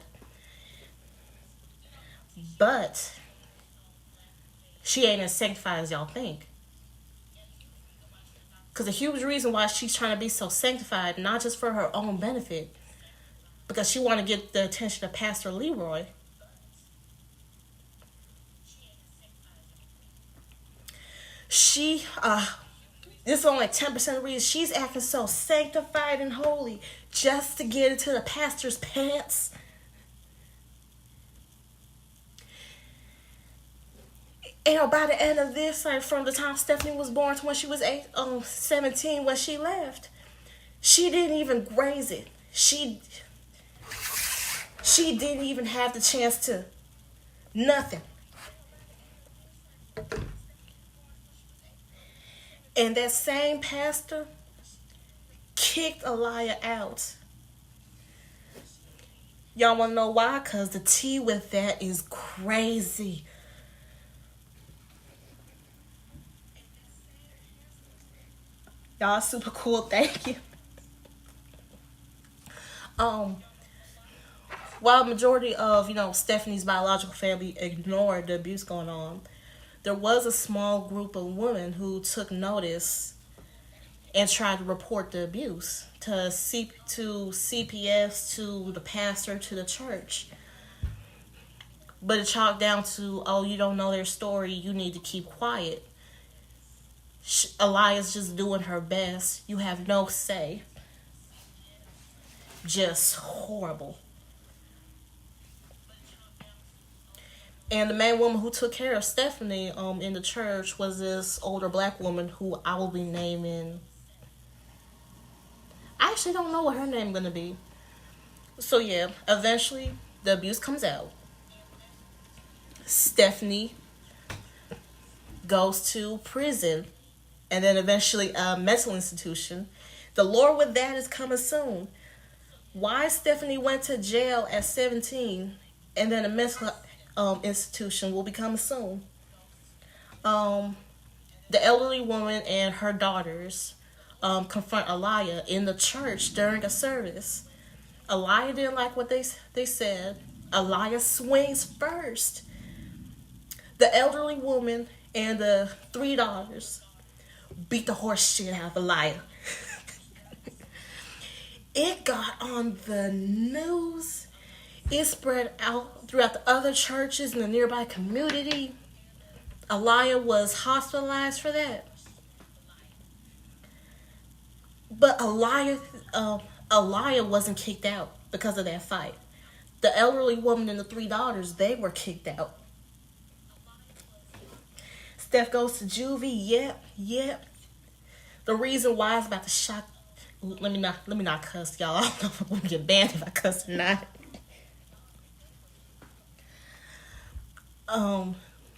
But she ain't as sanctified as y'all think. Because a huge reason why she's trying to be so sanctified, not just for her own benefit, because she want to get the attention of Pastor Leroy. She, this is only like 10% of the reason she's acting so sanctified and holy just to get into the pastor's pants. And by the end of this, like from the time Stephanie was born to when she was 17, when she left, she didn't even graze it. She didn't even have the chance to nothing. And that same pastor kicked Aaliyah out. Y'all want to know why? Because the tea with that is crazy. Y'all super cool. Thank you. While majority of, Stephanie's biological family ignored the abuse going on, there was a small group of women who took notice and tried to report the abuse to CPS, to the pastor, to the church. But it chalked down to, oh, you don't know their story, you need to keep quiet. Elias just doing her best. You have no say. Just horrible. And the main woman who took care of Stephanie in the church was this older black woman who I will be naming. I actually don't know what her name gonna be. So yeah, eventually the abuse comes out. Stephanie goes to prison and then eventually a mental institution. The Lord with that is coming soon. Why Stephanie went to jail at 17 and then a mental institution will be coming soon. The elderly woman and her daughters confront Aaliyah in the church during a service. Aaliyah didn't like what they said. Aaliyah swings first. The elderly woman and the 3 daughters beat the horse shit out of Aaliyah. It got on the news. It spread out throughout the other churches in the nearby community. Aaliyah was hospitalized for that. But Aaliyah wasn't kicked out because of that fight. The elderly woman and the 3 daughters, they were kicked out. Steph goes to juvie. Yep. The reason why is about to shock. Let me not cuss, y'all. I don't know if I'm gonna get banned if I cuss or not.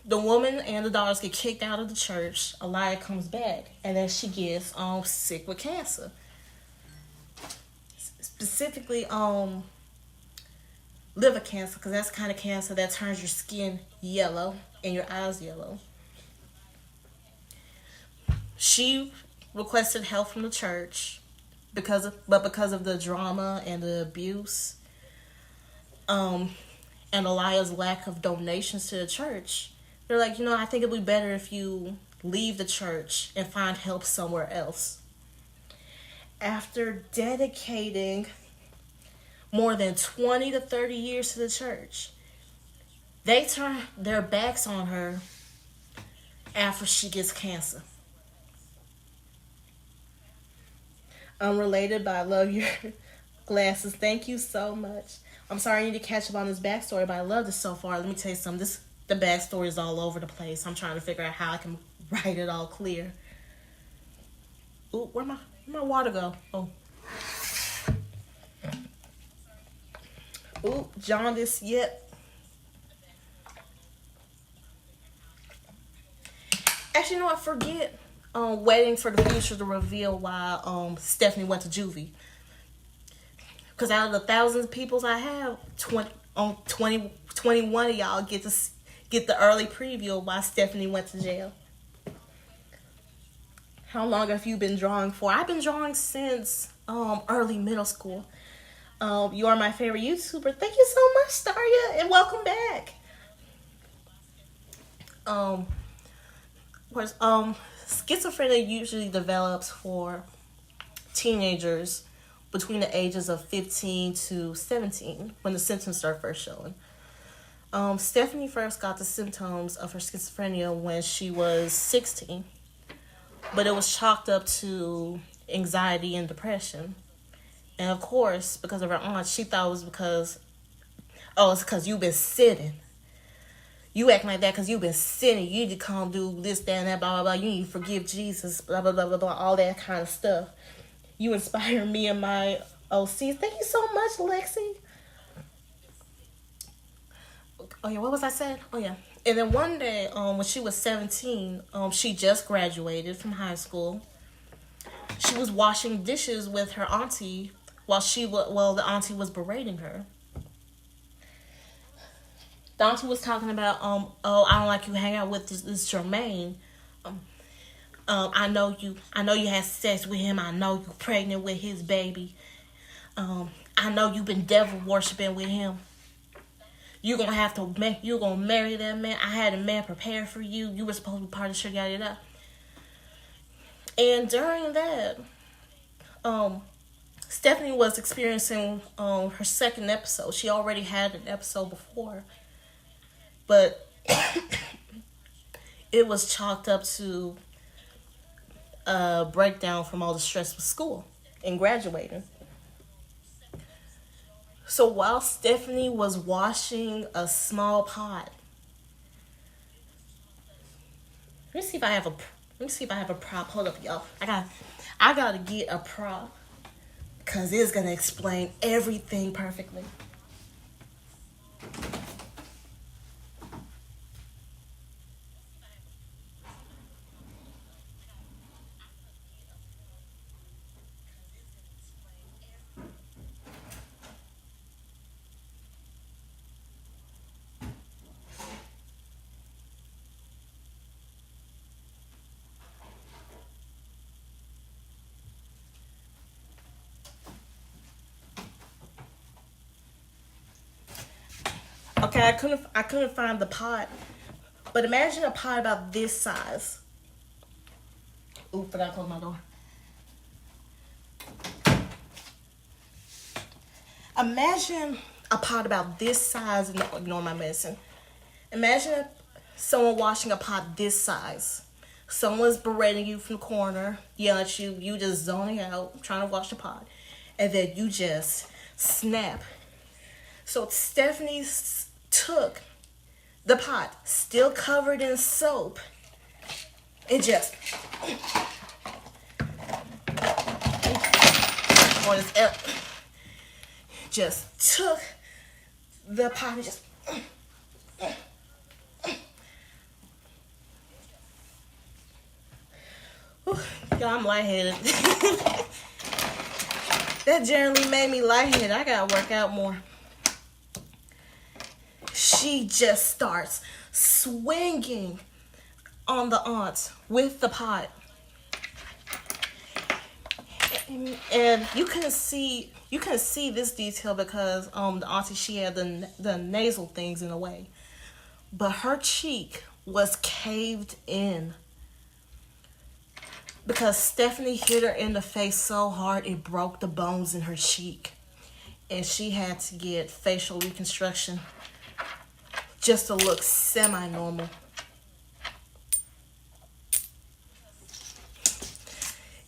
The woman and the daughters get kicked out of the church. Aaliyah comes back, and then she gets sick with cancer. Specifically, liver cancer, because that's the kind of cancer that turns your skin yellow and your eyes yellow. She requested help from the church because of the drama and the abuse, and Aaliyah's lack of donations to the church. They're like, I think it'd be better if you leave the church and find help somewhere else. After dedicating more than 20 to 30 years to the church, they turn their backs on her after she gets cancer. Unrelated, but I love your glasses. Thank you so much. I'm sorry I need to catch up on this backstory, but I love this so far. Let me tell you something. The backstory is all over the place. I'm trying to figure out how I can write it all clear. Ooh, where'd my water go? Oh. Ooh, jaundice. Yep. Actually, you know what? Forget waiting for the future to reveal why Stephanie went to juvie. Because out of the thousands of people I have, 21 of y'all get the early preview of why Stephanie went to jail. How long have you been drawing for? I've been drawing since early middle school. You are my favorite YouTuber. Thank you so much, Staria, and welcome back. Of course, schizophrenia usually develops for teenagers between the ages of 15 to 17 when the symptoms start first showing. Stephanie first got the symptoms of her schizophrenia when she was 16, but it was chalked up to anxiety and depression. And of course, because of her aunt, she thought it was because, oh, it's because you've been sinning. You act like that because you've been sinning. You need to come do this, that, and that, blah, blah, blah. You need to forgive Jesus, blah, blah, blah, blah, blah, all that kind of stuff. You inspire me and my OCs. Thank you so much, Lexi. Oh, yeah, what was I saying? Oh, yeah. And then one day, when she was 17, she just graduated from high school. She was washing dishes with her auntie while the auntie was berating her. The auntie was talking about, oh, I don't like you hang out with this Jermaine. I know you had sex with him. I know you pregnant with his baby. I know you've been devil worshiping with him. You're gonna marry that man. I had a man prepared for you. You were supposed to be part of the church, yada yada. And during that, Stephanie was experiencing her second episode. She already had an episode before, but it was chalked up to a breakdown from all the stress with school and graduating. So while Stephanie was washing a small pot, let me see if I have a prop. Hold up, y'all. I gotta get a prop because it's gonna explain everything perfectly. Okay, I couldn't find the pot, but imagine a pot about this size. Ooh, forgot to close my door. Imagine a pot about this size, and ignore my medicine. Imagine someone washing a pot this size. Someone's berating you from the corner, yelling at you, you just zoning out, trying to wash the pot, and then you just snap. So Stephanie took the pot, still covered in soap, and just took the pot and just y'all, I'm lightheaded. That generally made me lightheaded. I gotta work out more. She just starts swinging on the aunt with the pot. And you couldn't see this detail because the auntie, she had the nasal things in a way. But her cheek was caved in because Stephanie hit her in the face so hard it broke the bones in her cheek. And she had to get facial reconstruction just to look semi-normal.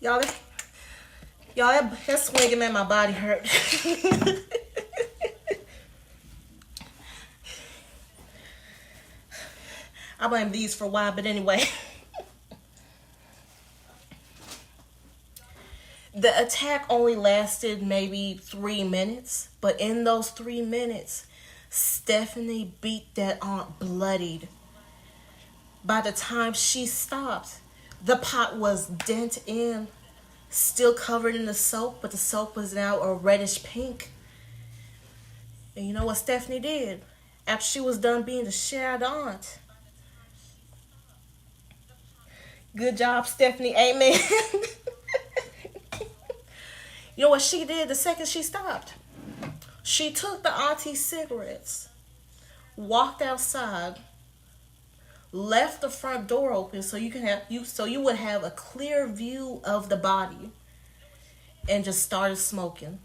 Y'all, that swinging made my body hurt. I blame these for why, but anyway. The attack only lasted maybe 3 minutes, but in those 3 minutes, Stephanie beat that aunt bloodied. By the time she stopped, the pot was dent in, still covered in the soap, but the soap was now a reddish pink. And you know what Stephanie did? After she was done being the shit out of the aunt. Good job, Stephanie. Amen. You know what she did the second she stopped? She took the auntie's cigarettes, walked outside, left the front door open so you would have a clear view of the body, and just started smoking.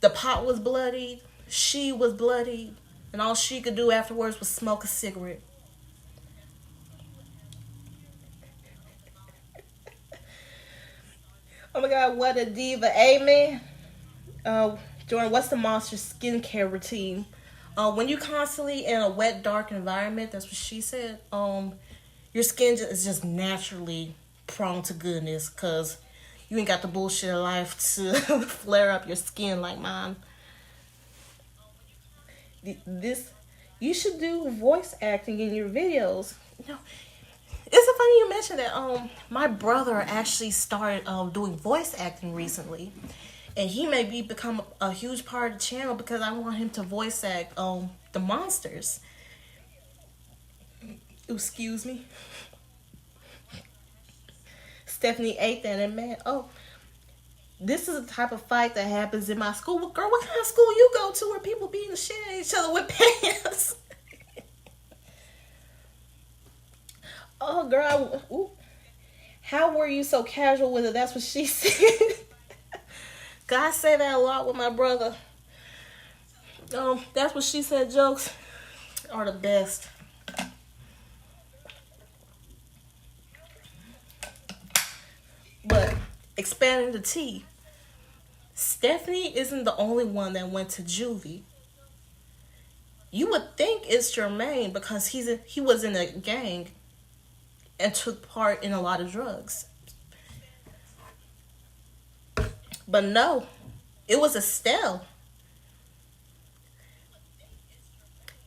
The pot was bloodied, she was bloodied, and all she could do afterwards was smoke a cigarette. Oh my god, what a diva. Amen. Jordan, what's the monster skincare routine? When you constantly in a wet, dark environment, that's what she said. Your skin is just naturally prone to goodness, cause you ain't got the bullshit of life to flare up your skin like mine. This, you should do voice acting in your videos. You know, it's funny you mentioned that. My brother actually started doing voice acting recently, and he may be become a huge part of the channel because I want him to voice act the monsters. Excuse me. Stephanie ate that, and man, this is the type of fight that happens in my school. Well, girl, what kind of school you go to where people beating the shit at each other with pants? Oh, girl, how were you so casual with it? That's what she said. God say that a lot with my brother. That's what she said. Jokes are the best. But expanding the tea, Stephanie isn't the only one that went to juvie. You would think it's Jermaine because he was in a gang and took part in a lot of drugs. But no, it was Estelle.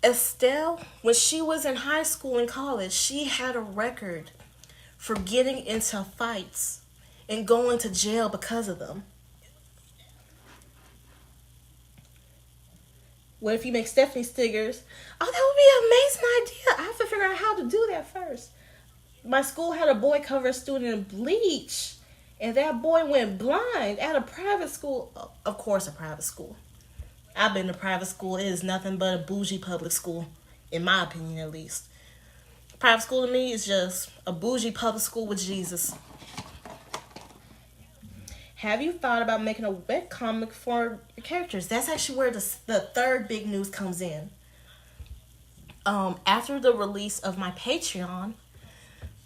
Estelle, when she was in high school and college, she had a record for getting into fights and going to jail because of them. What if you make Stephanie stickers? Oh, that would be an amazing idea. I have to figure out how to do that first. My school had a boy cover a student in bleach, and that boy went blind at a private school. Of course, a private school. I've been to private school. It is nothing but a bougie public school, in my opinion at least. Private school to me is just a bougie public school with Jesus. Have you thought about making a webcomic for your characters? That's actually where the third big news comes in. After the release of my Patreon,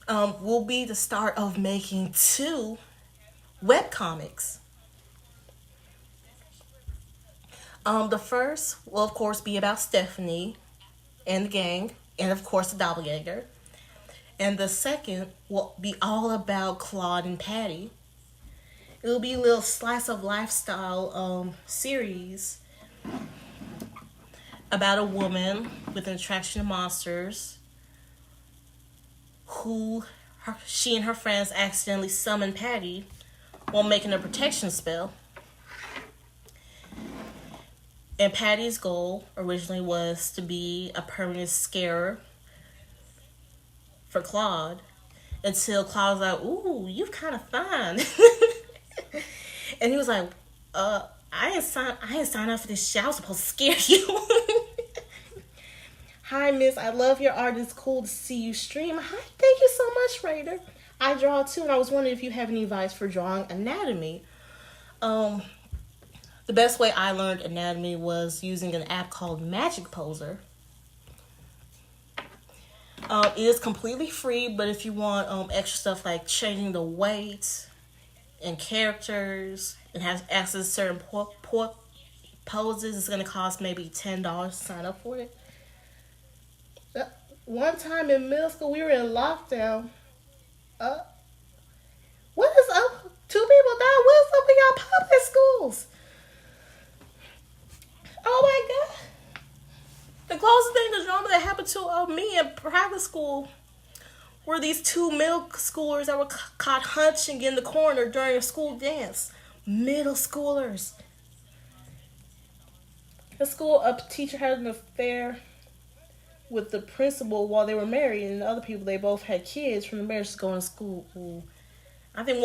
will be the start of making 2 webcomics. The first will, of course, be about Stephanie and the gang, and, of course, the Doppelganger. And the second will be all about Claude and Patty. It'll be a little slice of lifestyle series about a woman with an attraction to monsters who she and her friends accidentally summoned Patty while making a protection spell. And Patty's goal originally was to be a permanent scarer for Claude until Claude was like, "Ooh, you kind of fine." And he was like, I ain't signed up for this shit. I was supposed to scare you." Hi, miss. I love your art. It's cool to see you stream. Hi, thank you so much, Raider. I draw too, and I was wondering if you have any advice for drawing anatomy. The best way I learned anatomy was using an app called Magic Poser. It is completely free, but if you want extra stuff like changing the weight and characters and has access to certain poses, it's going to cost maybe $10 to sign up for it. One time in middle school, we were in lockdown. What is up? 2 people died. What's up with y'all public schools? Oh my God. The closest thing to drama that happened to me in private school were these 2 middle schoolers that were caught hunching in the corner during a school dance. Middle schoolers. At school, a teacher had an affair with the principal while they were married, and the other people, they both had kids from the marriage going to school. Ooh. I think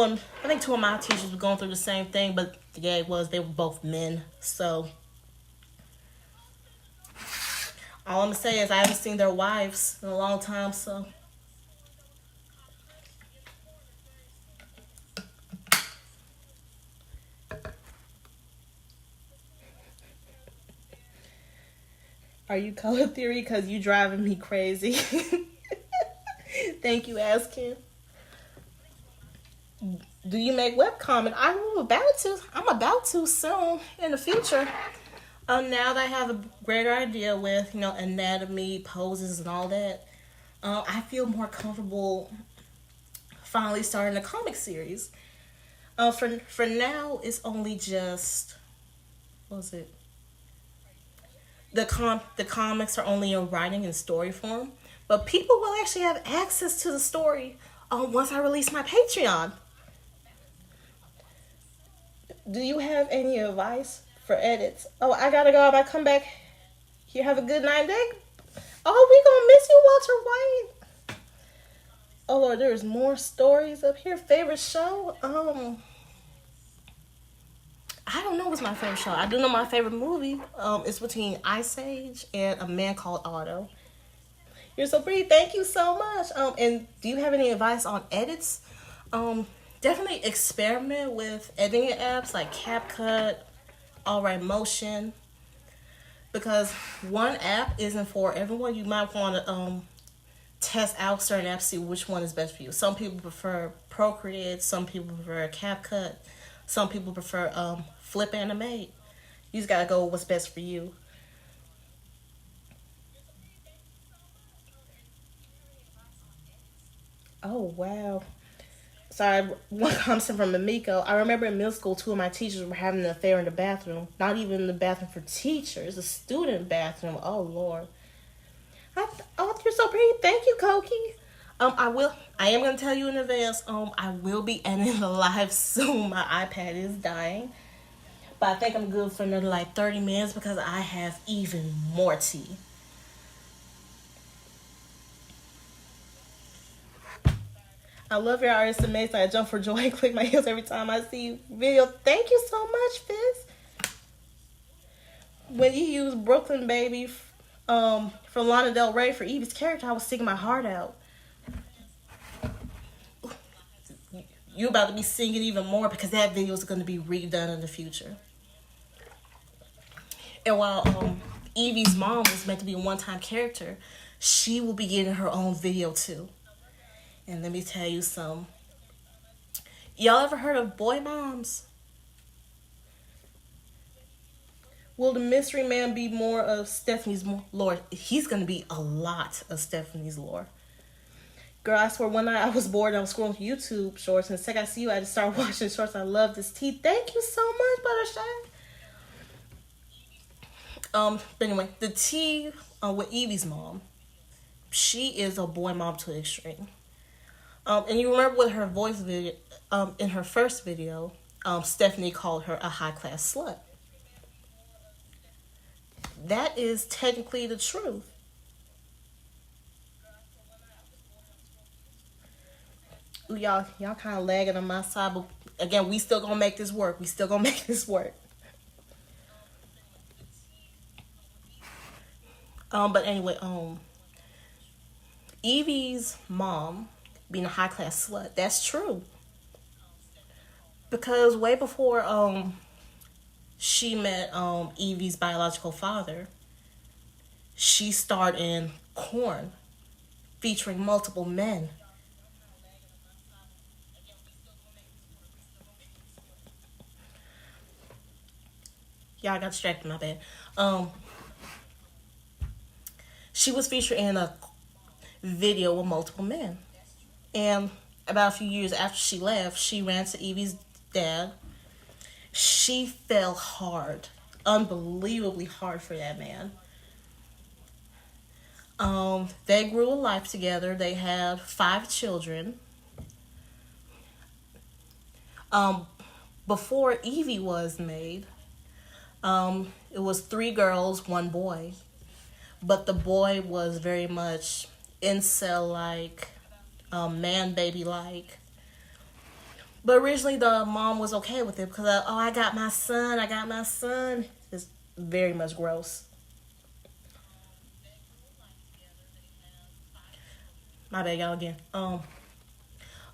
2 of my teachers were going through the same thing, but they were both men. So All I'm gonna say is I haven't seen their wives in a long time, so are you color theory? Cause you driving me crazy. Thank you, asking. Do you make webcomic? I'm about to. I'm about to soon in the future. Now that I have a greater idea with anatomy, poses, and all that, I feel more comfortable finally starting a comic series. For now, it's only just what was it? The comics are only in writing and story form, but people will actually have access to the story once I release my Patreon. Do you have any advice for edits? Oh, I gotta go. I come back. You have a good night, Dick. Oh, we gonna miss you, Walter White. Oh Lord, there's more stories up here. Favorite show? I don't know what's my favorite show. I do know my favorite movie. It's between Ice Age and A Man Called Otto. You're so pretty. Thank you so much. And do you have any advice on edits? Definitely experiment with editing apps like CapCut, All Right Motion, because one app isn't for everyone. You might want to test out certain apps, see which one is best for you. Some people prefer Procreate, some people prefer CapCut, some people prefer Flip Animate. You just gotta go with what's best for you. Oh wow. Sorry, one comment from Mamiko. I remember in middle school, two of my teachers were having an affair in the bathroom. Not even the bathroom for teachers, a student bathroom. Oh Lord. Oh, you're so pretty. Thank you, Koki. I am gonna tell you in advance. I will be ending the live soon. My iPad is dying, but I think I'm good for another like 30 minutes because I have even more tea. I love your artist. Amazing. I jump for joy and click my heels every time I see you video. Thank you so much, Fizz. When you use Brooklyn Baby from Lana Del Rey for Evie's character, I was singing my heart out. You about to be singing even more because that video is going to be redone in the future. And while Evie's mom was meant to be a one-time character, she will be getting her own video too. And let me tell you some. Y'all ever heard of boy moms? Will the mystery man be more of Stephanie's lore? He's going to be a lot of Stephanie's lore. Girl, I swear one night I was bored and I was scrolling through YouTube shorts, and the second I see you, I just started watching shorts. I love this tea. Thank you so much, Buttershy. But anyway, the tea with Evie's mom, she is a boy mom to the extreme. And you remember with her voice video, in her first video, Stephanie called her a high class slut. That is technically the truth. Ooh, y'all kind of lagging on my side, but again, we still gonna make this work. We still gonna make this work. But anyway, Evie's mom being a high class slut, that's true. Because way before she met Evie's biological father, she starred in Corn, featuring multiple men. Yeah, I got distracted, my bad. She was featured in a video with multiple men. And about a few years after she left, she ran to Evie's dad. She fell hard, unbelievably hard for that man. They grew a life together. They had 5 children. Before Evie was made, it was 3 girls, 1 boy. But the boy was very much incel-like, man baby-like. But originally the mom was okay with it because, I got my son, I got my son. It's very much gross. My bad, y'all again.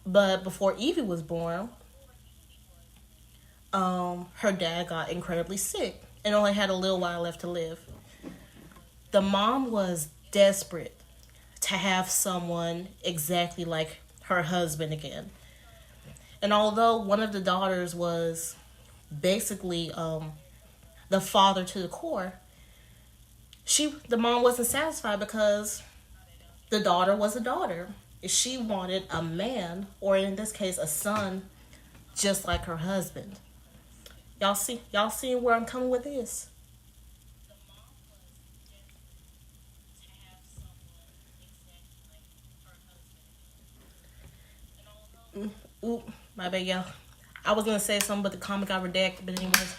But before Evie was born, her dad got incredibly sick and only had a little while left to live. The mom was desperate to have someone exactly like her husband again. And although one of the daughters was basically the father to the core, the mom wasn't satisfied because the daughter was a daughter. She wanted a man, or in this case, a son, just like her husband. Y'all see where I'm coming with this? Oop, my bad, y'all. I was gonna say something, but the comment got redacted. But anyways,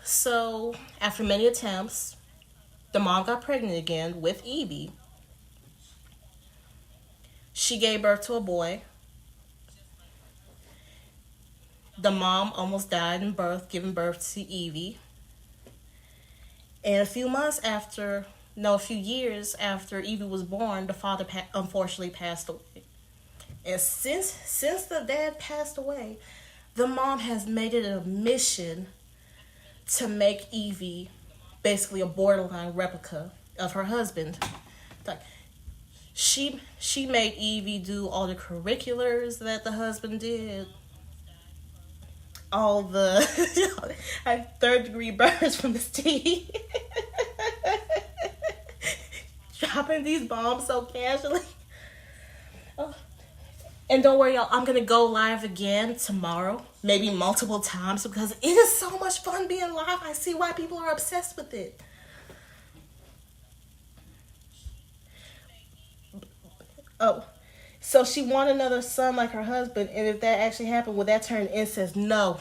so after many attempts, the mom got pregnant again with Evie. She gave birth to a boy. The mom almost died in birth, giving birth to Evie. And a few years after Evie was born, the father unfortunately passed away. And since the dad passed away, the mom has made it a mission to make Evie basically a borderline replica of her husband. Like she made Evie do all the curriculars that the husband did. All the third degree burns from the tea. Dropping these bombs so casually. Oh. And don't worry, y'all, I'm going to go live again tomorrow. Maybe multiple times because it is so much fun being live. I see why people are obsessed with it. Oh, so she wanted another son like her husband. And if that actually happened, would that turn incest? No,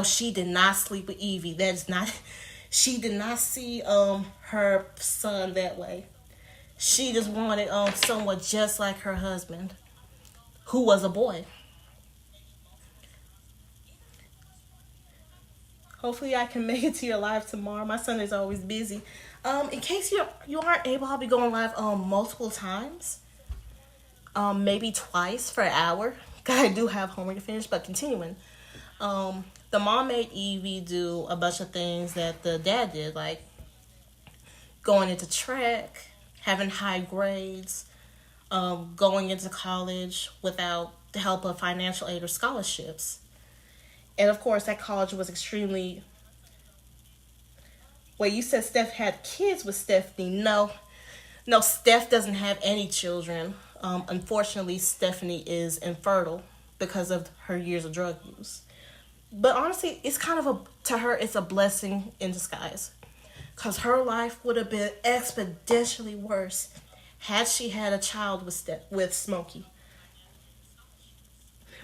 she did not sleep with Evie. That is not... She did not see her son that way. She just wanted someone just like her husband, who was a boy. Hopefully I can make it to your live tomorrow. My son is always busy. In case you aren't able, I'll be going live multiple times. Maybe twice for an hour. Cause I do have homework to finish, but continuing. The mom made Evie do a bunch of things that the dad did, like going into track, having high grades, going into college without the help of financial aid or scholarships. And of course, that college was extremely... Wait, you said Steph had kids with Stephanie. No, Steph doesn't have any children. Unfortunately, Stephanie is infertile because of her years of drug use. But honestly, it's kind of to her, it's a blessing in disguise. Because her life would have been exponentially worse had she had a child with Smokey.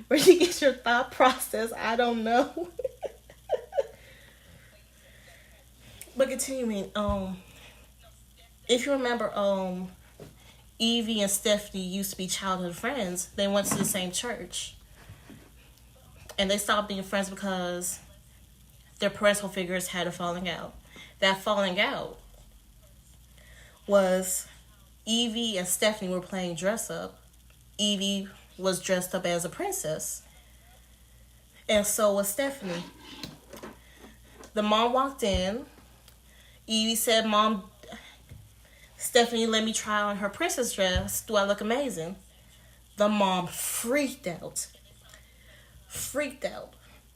Where you get your thought process, I don't know. But continuing, if you remember, Evie and Stephanie used to be childhood friends. They went to the same church. And they stopped being friends because their parental figures had a falling out. That falling out was Evie and Stephanie were playing dress up. Evie was dressed up as a princess. And so was Stephanie. The mom walked in. Evie said, "Mom, Stephanie let me try on her princess dress. Do I look amazing?" The mom freaked out.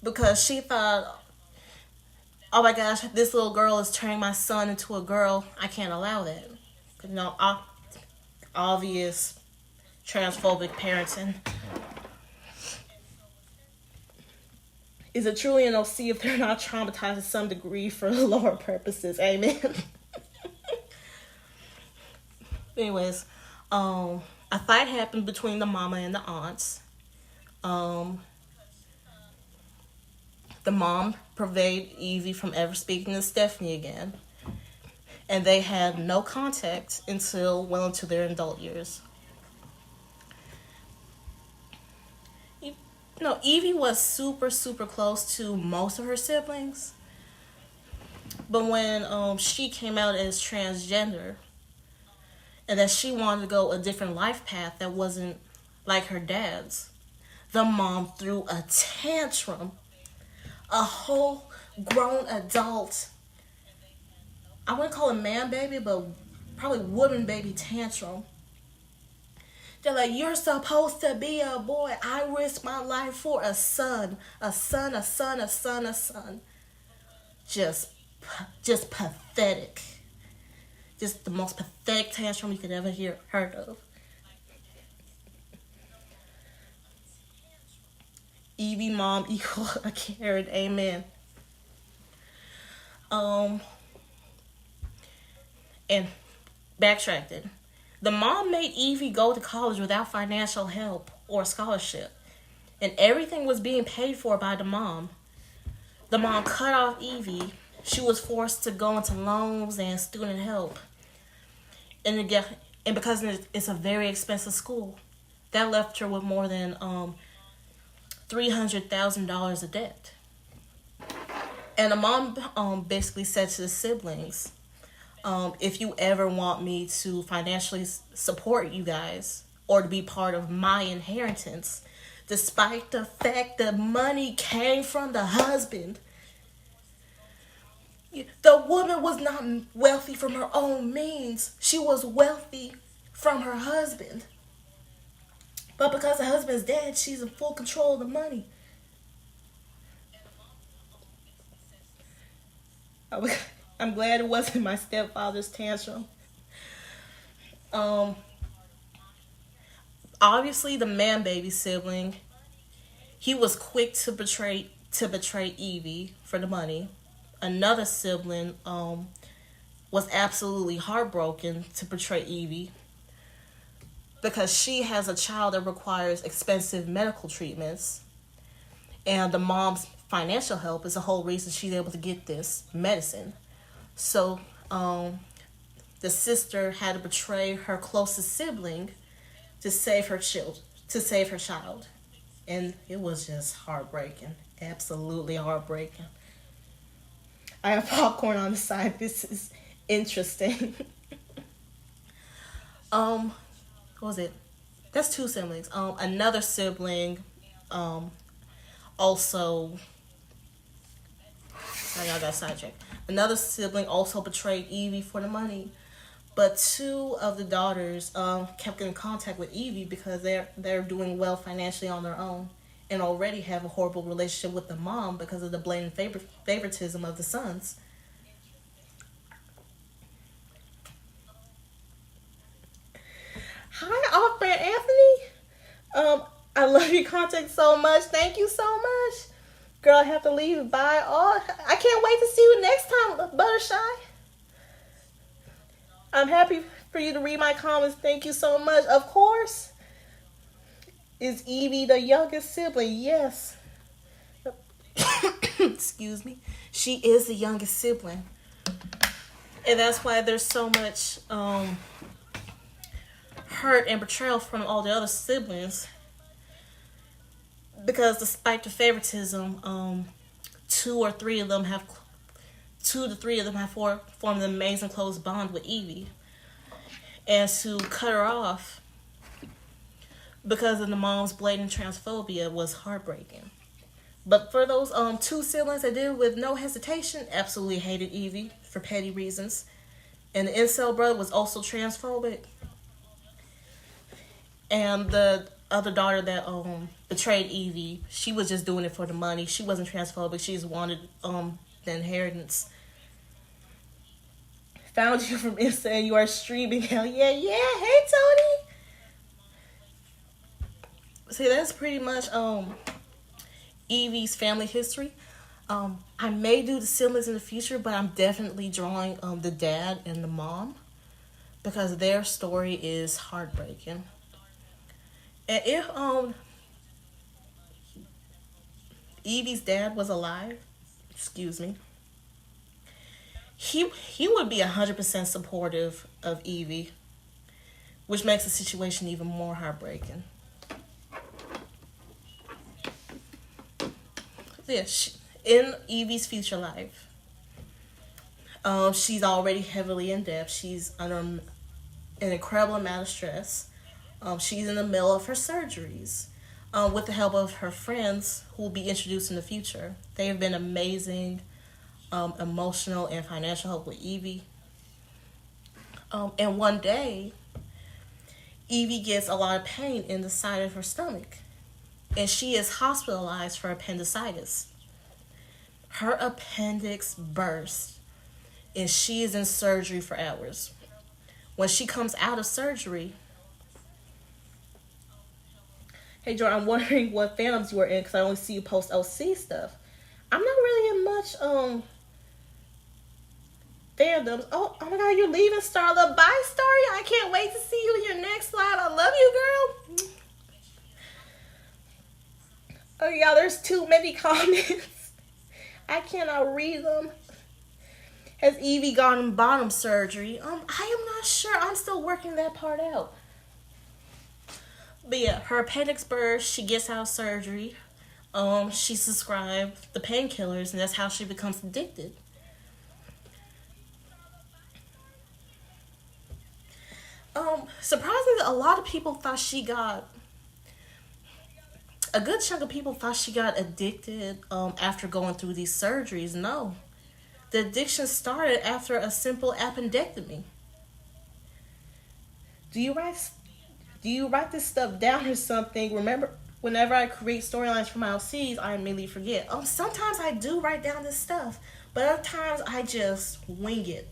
Because she thought, oh my gosh, this little girl is turning my son into a girl. I can't allow that. Obvious transphobic parenting. Is it truly an OC if they're not traumatized to some degree for lower purposes? Amen. Anyways, a fight happened between the mama and the aunts. The mom forbade Evie from ever speaking to Stephanie again. And they had no contact until well into their adult years. Evie was super, super close to most of her siblings. But when she came out as transgender, and that she wanted to go a different life path that wasn't like her dad's. The mom threw a tantrum, a whole grown adult, I wouldn't call it man baby, but probably woman baby tantrum. They're like, you're supposed to be a boy. I risked my life for a son, a son, a son, a son, a son. Just, just pathetic. Just the most pathetic tantrum you could ever heard of. Evie mom equal a Karen. Amen. Um, and backtracking. The mom made Evie go to college without financial help or scholarship. And everything was being paid for by the mom. The mom cut off Evie. She was forced to go into loans and student help. And because it's a very expensive school, that left her with more than $300,000 of debt. And the mom basically said to the siblings, if you ever want me to financially support you guys or to be part of my inheritance, despite the fact that money came from the husband, the woman was not wealthy from her own means. She was wealthy from her husband. But because the husband's dead, she's in full control of the money. I'm glad it wasn't my stepfather's tantrum. Obviously, the man baby sibling, he was quick to betray Evie for the money. Another sibling was absolutely heartbroken to betray Evie because she has a child that requires expensive medical treatments, and the mom's financial help is the whole reason she's able to get this medicine. So the sister had to betray her closest sibling to save her child. And it was just heartbreaking. Absolutely heartbreaking. I have popcorn on the side. This is interesting. What was it? That's two siblings. Another sibling also, I got sidetracked. Another sibling also betrayed Evie for the money. But two of the daughters kept in contact with Evie because they're doing well financially on their own and already have a horrible relationship with the mom because of the blatant favoritism of the sons. Hi, off-brand Anthony. I love your content so much. Thank you so much. Girl, I have to leave. Bye. Oh, I can't wait to see you next time, Buttershy. I'm happy for you to read my comments. Thank you so much. Of course. Is Evie the youngest sibling? Yes. Excuse me. She is the youngest sibling. And that's why there's so much hurt and betrayal from all the other siblings. Because despite the favoritism, two to three of them have formed an amazing close bond with Evie. And to cut her off because of the mom's blatant transphobia was heartbreaking. But for those two siblings that did with no hesitation, absolutely hated Evie for petty reasons. And the incel brother was also transphobic. And the other daughter that betrayed Evie, she was just doing it for the money. She wasn't transphobic. She just wanted the inheritance. Found you from Insta and you are streaming. Hell yeah. Hey, Tony. See, that's pretty much Evie's family history. I may do the siblings in the future, but I'm definitely drawing the dad and the mom because their story is heartbreaking. And if Evie's dad was alive, he would be 100% supportive of Evie, which makes the situation even more heartbreaking. Yeah, in Evie's future life, she's already heavily in debt. She's under an incredible amount of stress. She's in the middle of her surgeries with the help of her friends who will be introduced in the future. They have been amazing, emotional and financial help with Evie. And one day, Evie gets a lot of pain in the side of her stomach, and she is hospitalized for appendicitis. Her appendix bursts, and she is in surgery for hours. When she comes out of surgery, hey Jordan, I'm wondering what fandoms you were in because I only see you post OC stuff. I'm not really in much fandoms. Oh my God, you're leaving Starla. Bye, Starry. I can't wait to see you in your next slide. I love you, girl. Oh yeah, there's too many comments. I cannot read them. Has Evie gotten bottom surgery? I am not sure. I'm still working that part out. But yeah, her appendix burst. She gets out of surgery. She subscribed the painkillers, and that's how she becomes addicted. Surprisingly, a lot of people thought she got. A good chunk of people thought she got addicted after going through these surgeries. No, the addiction started after a simple appendectomy. Do you write this stuff down or something? Remember, whenever I create storylines for my LCs, I immediately forget. Sometimes I do write down this stuff, but other times I just wing it.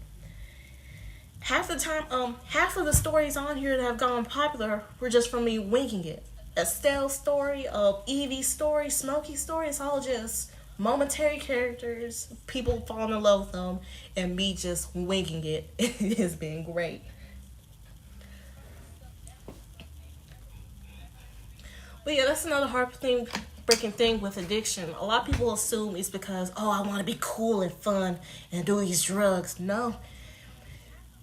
Half the time, half of the stories on here that have gone popular were just from me winging it. Estelle's story, Evie's story, Smokey's story, it's all just momentary characters, people falling in love with them, and me just winging it. It has been great. But yeah, that's another breaking thing with addiction. A lot of people assume it's because, I want to be cool and fun and do these drugs. No.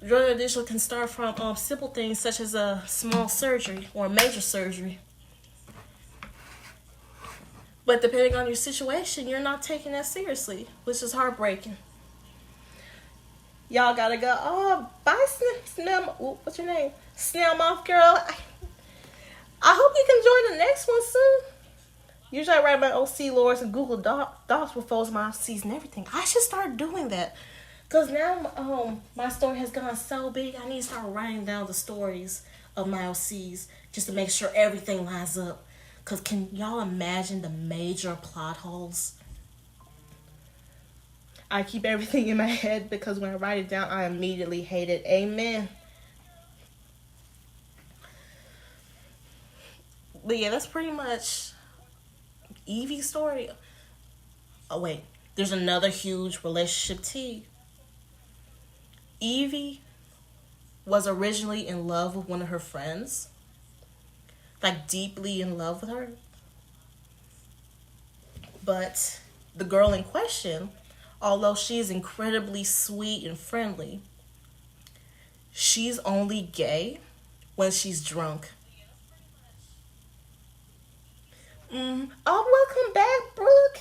Drug addiction can start from simple things such as a small surgery or a major surgery. But depending on your situation, you're not taking that seriously, which is heartbreaking. Y'all gotta go. Oh, bye, Snail. What's your name? Snail Moth Girl. I hope you can join the next one soon. Usually I write my OC lores and Google Docs with photos of my OCs and everything. I should start doing that. Because now my story has gone so big, I need to start writing down the stories of my OCs just to make sure everything lines up. Because can y'all imagine the major plot holes? I keep everything in my head because when I write it down, I immediately hate it. Amen. But yeah, that's pretty much Evie's story. Oh wait, there's another huge relationship tea. Evie was originally in love with one of her friends. Like deeply in love with her. But the girl in question, although she is incredibly sweet and friendly, she's only gay when she's drunk. Oh, welcome back, Brooke.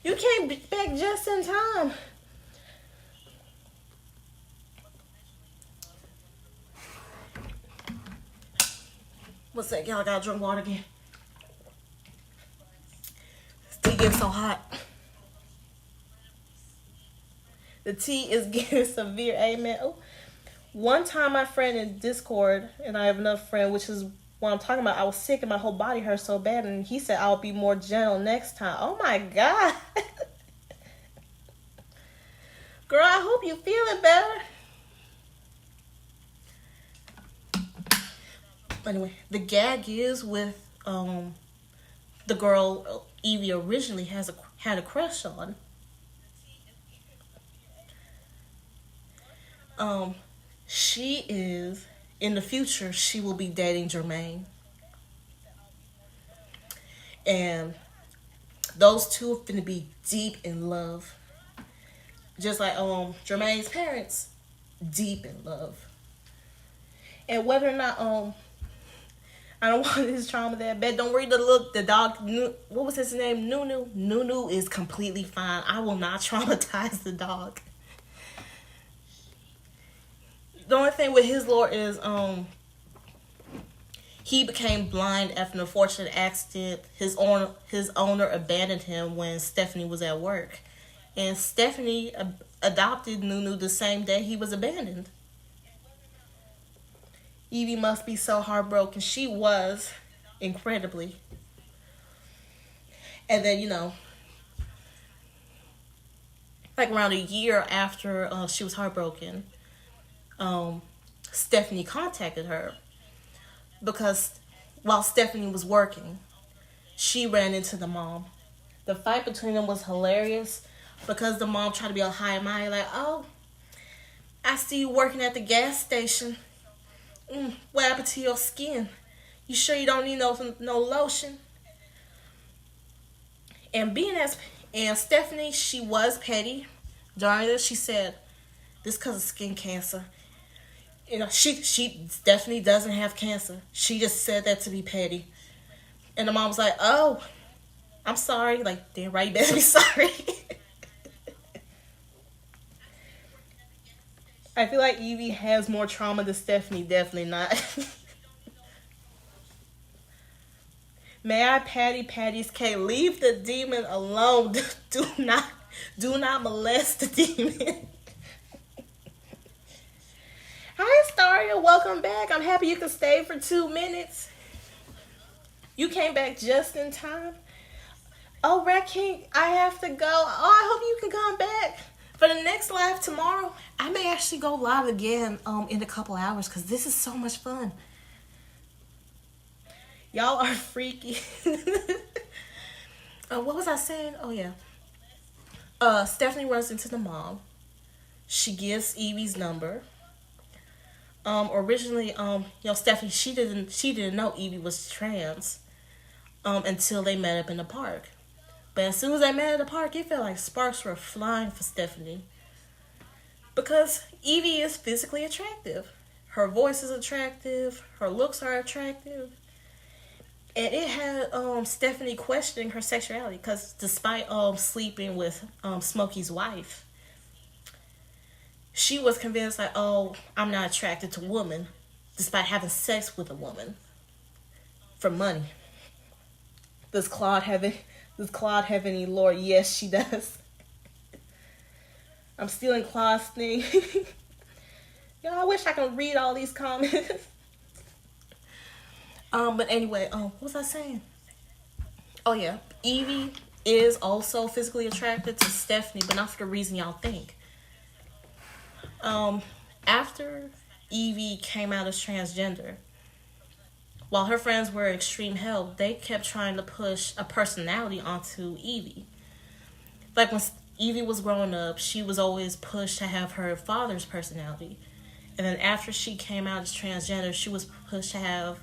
You came back just in time. What's that? Y'all gotta drink water again. The tea getting so hot. The tea is getting severe. Amen. Oh, one time my friend in Discord, and I have another friend, which is what I'm talking about, I was sick and my whole body hurt so bad, and he said I'll be more gentle next time. Oh my God. Girl, I hope you feeling better. Anyway, the gag is with the girl Evie originally had a crush on. She is in the future. She will be dating Jermaine, and those two are gonna be deep in love, just like Jermaine's parents, deep in love. And whether or not I don't want his trauma that bad. Don't worry, the dog, what was his name? Nunu. Nunu is completely fine. I will not traumatize the dog. The only thing with his lore is he became blind after an unfortunate accident. His owner abandoned him when Stephanie was at work, and Stephanie adopted Nunu the same day he was abandoned. Evie must be so heartbroken. She was, incredibly. And then, like around a year after she was heartbroken, Stephanie contacted her because while Stephanie was working, she ran into the mom. The fight between them was hilarious because the mom tried to be all high and mighty, like, "Oh, I see you working at the gas station. What happened to your skin? You sure you don't need no lotion?" And Stephanie, she was petty. During this, she said, "This because of skin cancer." She definitely doesn't have cancer. She just said that to be petty. And the mom was like, "Oh, I'm sorry." Like, damn right, you better be sorry. I feel like Evie has more trauma than Stephanie. Definitely not. May I patty Patty's cake? Leave the demon alone. Do not molest the demon. Hi, Staria. Welcome back. I'm happy you could stay for 2 minutes. You came back just in time. Oh, Rat King, I have to go. Oh, I hope you can come back for the next live tomorrow. I may actually go live again in a couple hours because this is so much fun. Y'all are freaky. What was I saying? Oh, yeah. Stephanie runs into the mom. She gives Evie's number. Originally, Stephanie, she didn't know Evie was trans until they met up in the park. But as soon as they met at the park, it felt like sparks were flying for Stephanie. Because Evie is physically attractive. Her voice is attractive. Her looks are attractive. And it had Stephanie questioning her sexuality. Because despite sleeping with Smokey's wife, she was convinced, like, "Oh, I'm not attracted to women," despite having sex with a woman for money. Does Claude have any lore? Yes, she does. I'm stealing Claude's thing. I wish I could read all these comments. But anyway, what was I saying? Oh yeah, Evie is also physically attracted to Stephanie, but not for the reason y'all think. After Evie came out as transgender, while her friends were extreme help, they kept trying to push a personality onto Evie. Like when Evie was growing up, she was always pushed to have her father's personality. And then after she came out as transgender, she was pushed to have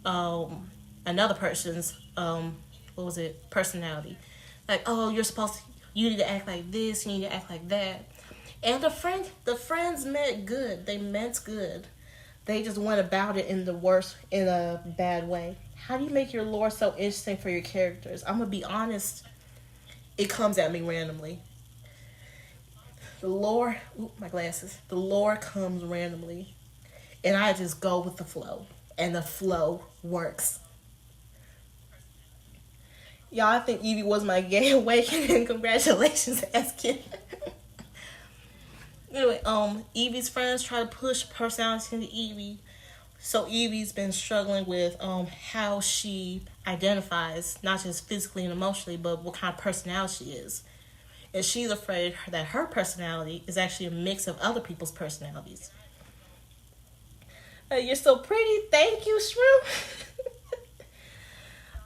another person's personality. Like, "Oh, you need to act like this, you need to act like that." And the friends meant good. They meant good. They just went about it in a bad way. How do you make your lore so interesting for your characters? I'm gonna be honest. It comes at me randomly. The lore, my glasses. The lore comes randomly. And I just go with the flow. And the flow works. Y'all, I think Evie was my gay awakening. Congratulations, Askin. Anyway, Evie's friends try to push personality into Evie. So Evie's been struggling with how she identifies, not just physically and emotionally, but what kind of personality she is. And she's afraid that her personality is actually a mix of other people's personalities. You're so pretty. Thank you, Shrew.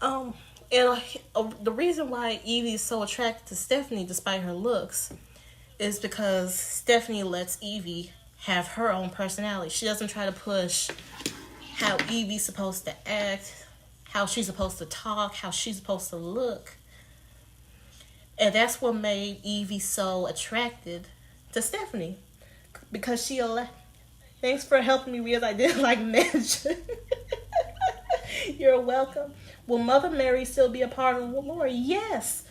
The reason why Evie is so attracted to Stephanie despite her looks is because Stephanie lets Evie have her own personality. She doesn't try to push how Evie's supposed to act, how she's supposed to talk, how she's supposed to look. And that's what made Evie so attracted to Stephanie. Because thanks for helping me realize I didn't like Midge. You're welcome. Will Mother Mary still be a part of the lore? Yes.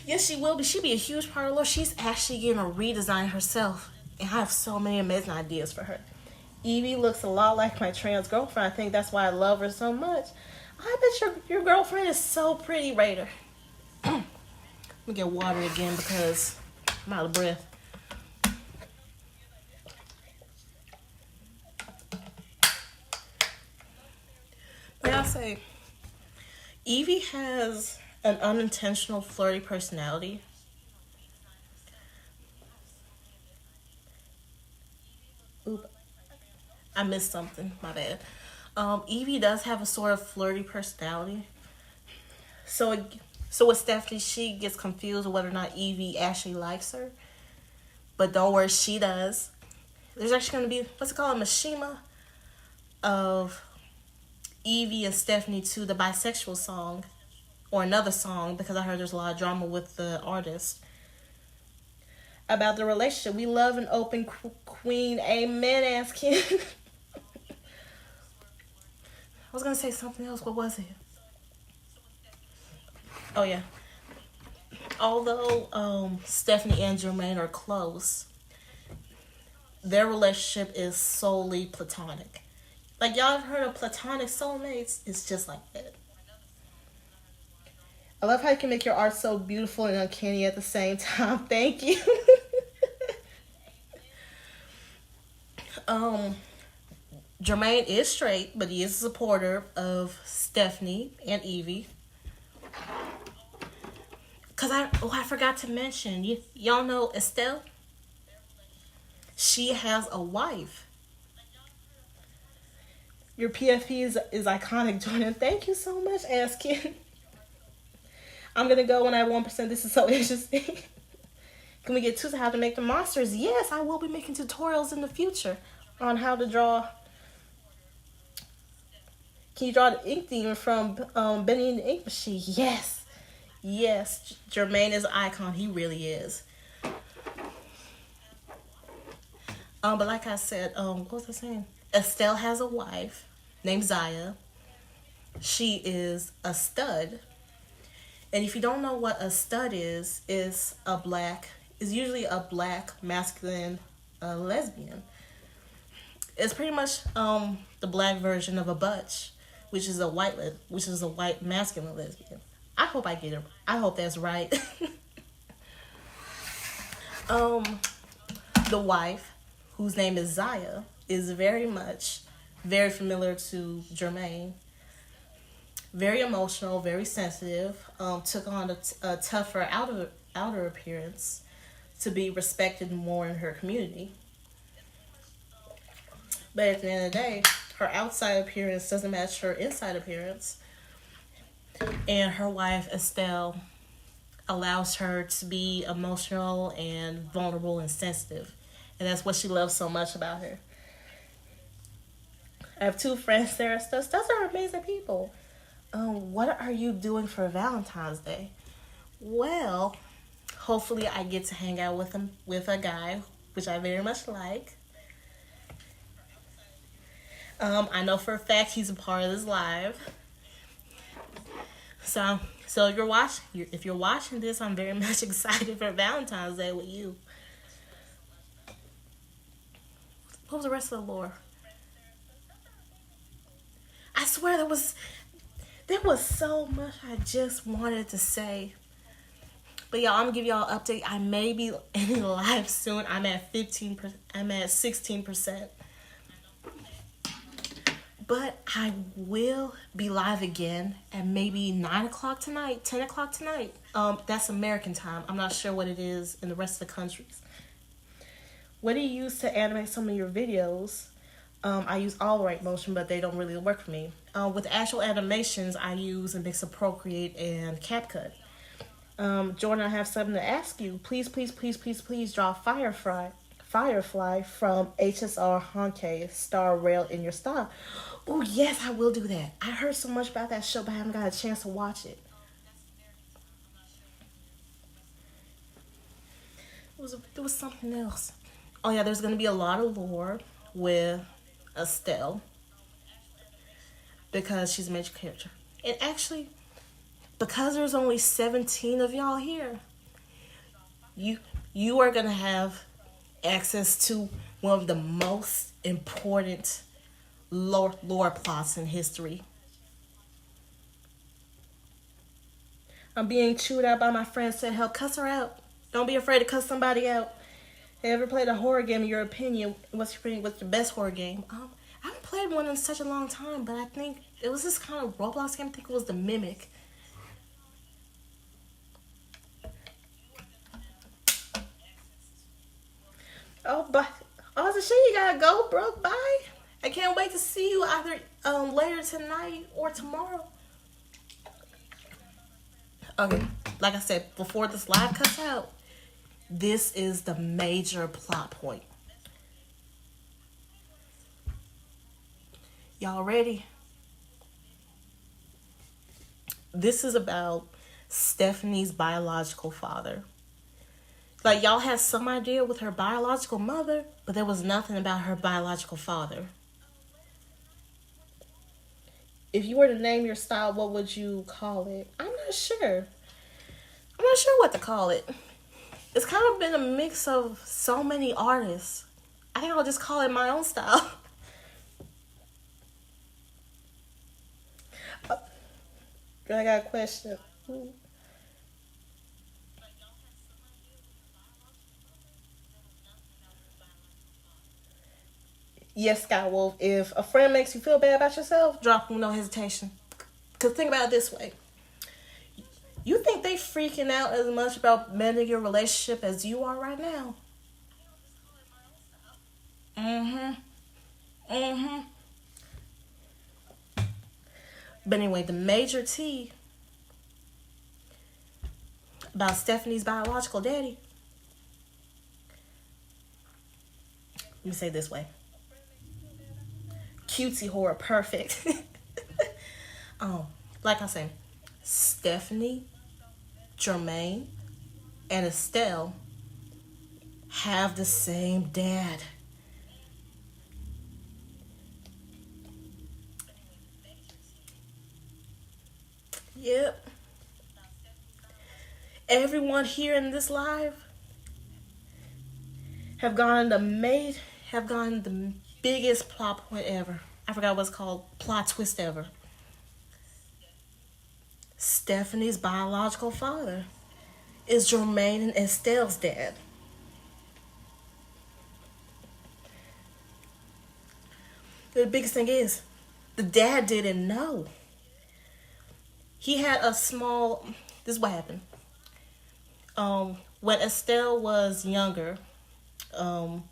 Yes, she will be. She'll be a huge part of the lore. She's actually getting a redesign herself. And I have so many amazing ideas for her. Evie looks a lot like my trans girlfriend. I think that's why I love her so much. I bet your girlfriend is so pretty, Raider. Let me get water again because I'm out of breath. Like I say, Evie has an unintentional flirty personality. Oop, I missed something. My bad. Evie does have a sort of flirty personality. So, so with Stephanie, she gets confused whether or not Evie actually likes her. But don't worry, she does. There's actually going to be, what's it called, a Mishima of Evie and Stephanie to the bisexual song. Or another song, because I heard there's a lot of drama with the artist. About the relationship. We love an open queen. Amen, ass kid. I was going to say something else. What was it? Oh, yeah. Although Stephanie and Jermaine are close, their relationship is solely platonic. Like, y'all have heard of platonic soulmates? It's just like that. I love how you can make your art so beautiful and uncanny at the same time. Thank you. Jermaine is straight, but he is a supporter of Stephanie and Evie. Cause I forgot to mention, y'all know Estelle. She has a wife. Your PFP is iconic, Jordan. Thank you so much, Askin. I'm gonna go when I have 1%. This is so interesting. Can we get to how to make the monsters? Yes, I will be making tutorials in the future on how to draw. Can you draw the ink demon from Benny and the Ink Machine? Yes. Yes, Jermaine is an icon. He really is. But like I said, what was I saying? Estelle has a wife named Zaya. She is a stud. And if you don't know what a stud is usually a black masculine lesbian. It's pretty much the black version of a butch, which is a white masculine lesbian. I hope I get it. I hope that's right. The wife, whose name is Zaya, is very familiar to Jermaine. Very emotional, very sensitive. Took on a tougher outer appearance to be respected more in her community. But at the end of the day, her outside appearance doesn't match her inside appearance. And her wife, Estelle, allows her to be emotional and vulnerable and sensitive. And that's what she loves so much about her. I have two friends there. Those are amazing people. What are you doing for Valentine's Day? Well, hopefully I get to hang out with a guy, which I very much like. I know for a fact he's a part of this live. So if you're watching this, I'm very much excited for Valentine's Day with you. What was the rest of the lore? I swear there was so much I just wanted to say. But y'all, I'm gonna give y'all an update. I may be ending live soon. I'm at 15%. I'm at 16%. But I will be live again at maybe 9 o'clock tonight, 10 o'clock tonight. That's American time. I'm not sure what it is in the rest of the countries. What do you use to animate some of your videos? I use all right motion, but they don't really work for me. With actual animations, I use a mix of Procreate and CapCut. Jordan, I have something to ask you. Please draw Firefly from HSR Honkai Star Rail in your style. Oh, yes, I will do that. I heard so much about that show, but I haven't got a chance to watch it. There was something else. Oh, yeah, there's going to be a lot of lore with Estelle because she's a major character. And actually, because there's only 17 of y'all here, you are going to have access to one of the most important lore plots in history. I'm being chewed out by my friends to help cuss her out. Don't be afraid to cuss somebody out. Have you ever played a horror game? In your opinion, what's your best horror game? I haven't played one in such a long time, but I think it was this kind of Roblox game. I think it was the Mimic. Oh, but oh, so shit, you gotta go, bro. Bye. I can't wait to see you either later tonight or tomorrow. Okay, like I said, before this live cuts out, this is the major plot point. Y'all ready? This is about Stephanie's biological father. Like, y'all had some idea with her biological mother, but there was nothing about her biological father. If you were to name your style, what would you call it? I'm not sure. I'm not sure what to call it. It's kind of been a mix of so many artists. I think I'll just call it my own style. I got a question. Yes, Skywolf. If a friend makes you feel bad about yourself, drop them, no hesitation. Because think about it this way. You think they freaking out as much about mending your relationship as you are right now? Mm-hmm. Mm-hmm. But anyway, the major T about Stephanie's biological daddy. Let me say it this way. Cutesy horror, perfect. um, like I said, Stephanie, Jermaine, and Estelle have the same dad. Yep. Everyone here in this live have gone the biggest plot point ever. I forgot what's called, plot twist ever. Stephanie's biological father is Jermaine and Estelle's dad. The biggest thing is, the dad didn't know. He had a small. This is what happened. When Estelle was younger, um,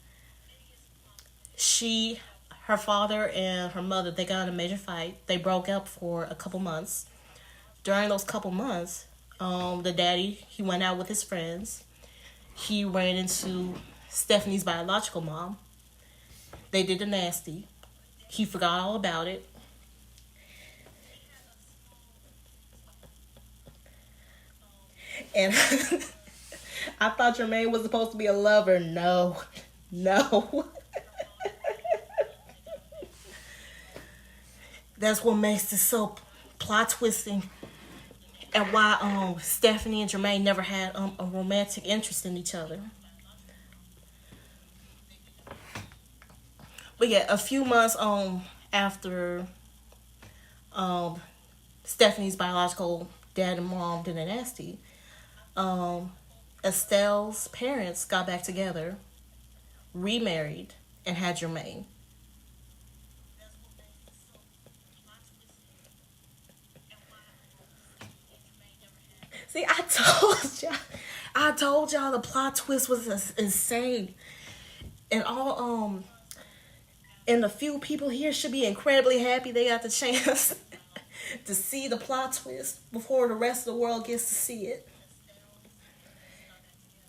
her father and her mother, they got in a major fight. They broke up for a couple months. During those couple months, the daddy, he went out with his friends. He ran into Stephanie's biological mom. They did the nasty. He forgot all about it. And I thought Jermaine was supposed to be a lover. No. No. That's what makes this so plot twisting. And why Stephanie and Jermaine never had a romantic interest in each other. But yeah, a few months after Stephanie's biological dad and mom did a nasty, Estelle's parents got back together, remarried, and had Jermaine. See, I told y'all the plot twist was insane, and and the few people here should be incredibly happy they got the chance to see the plot twist before the rest of the world gets to see it.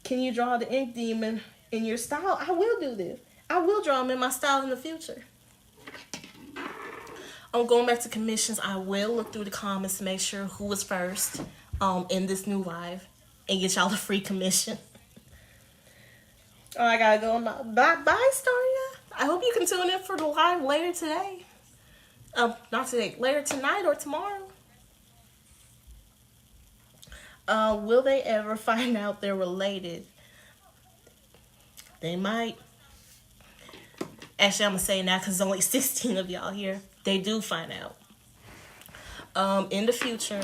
Can you draw the ink demon in your style? I will do this. I will draw them in my style in the future. I'm going back to commissions. I will look through the comments to make sure who was first in this new live and get y'all the free commission. Oh, I gotta go now. Bye, Staria. I hope you can tune in for the live later today. Not today, later tonight or tomorrow. Will they ever find out they're related? They might. Actually, I'm going to say now because there's only 16 of y'all here. They do find out. In the future,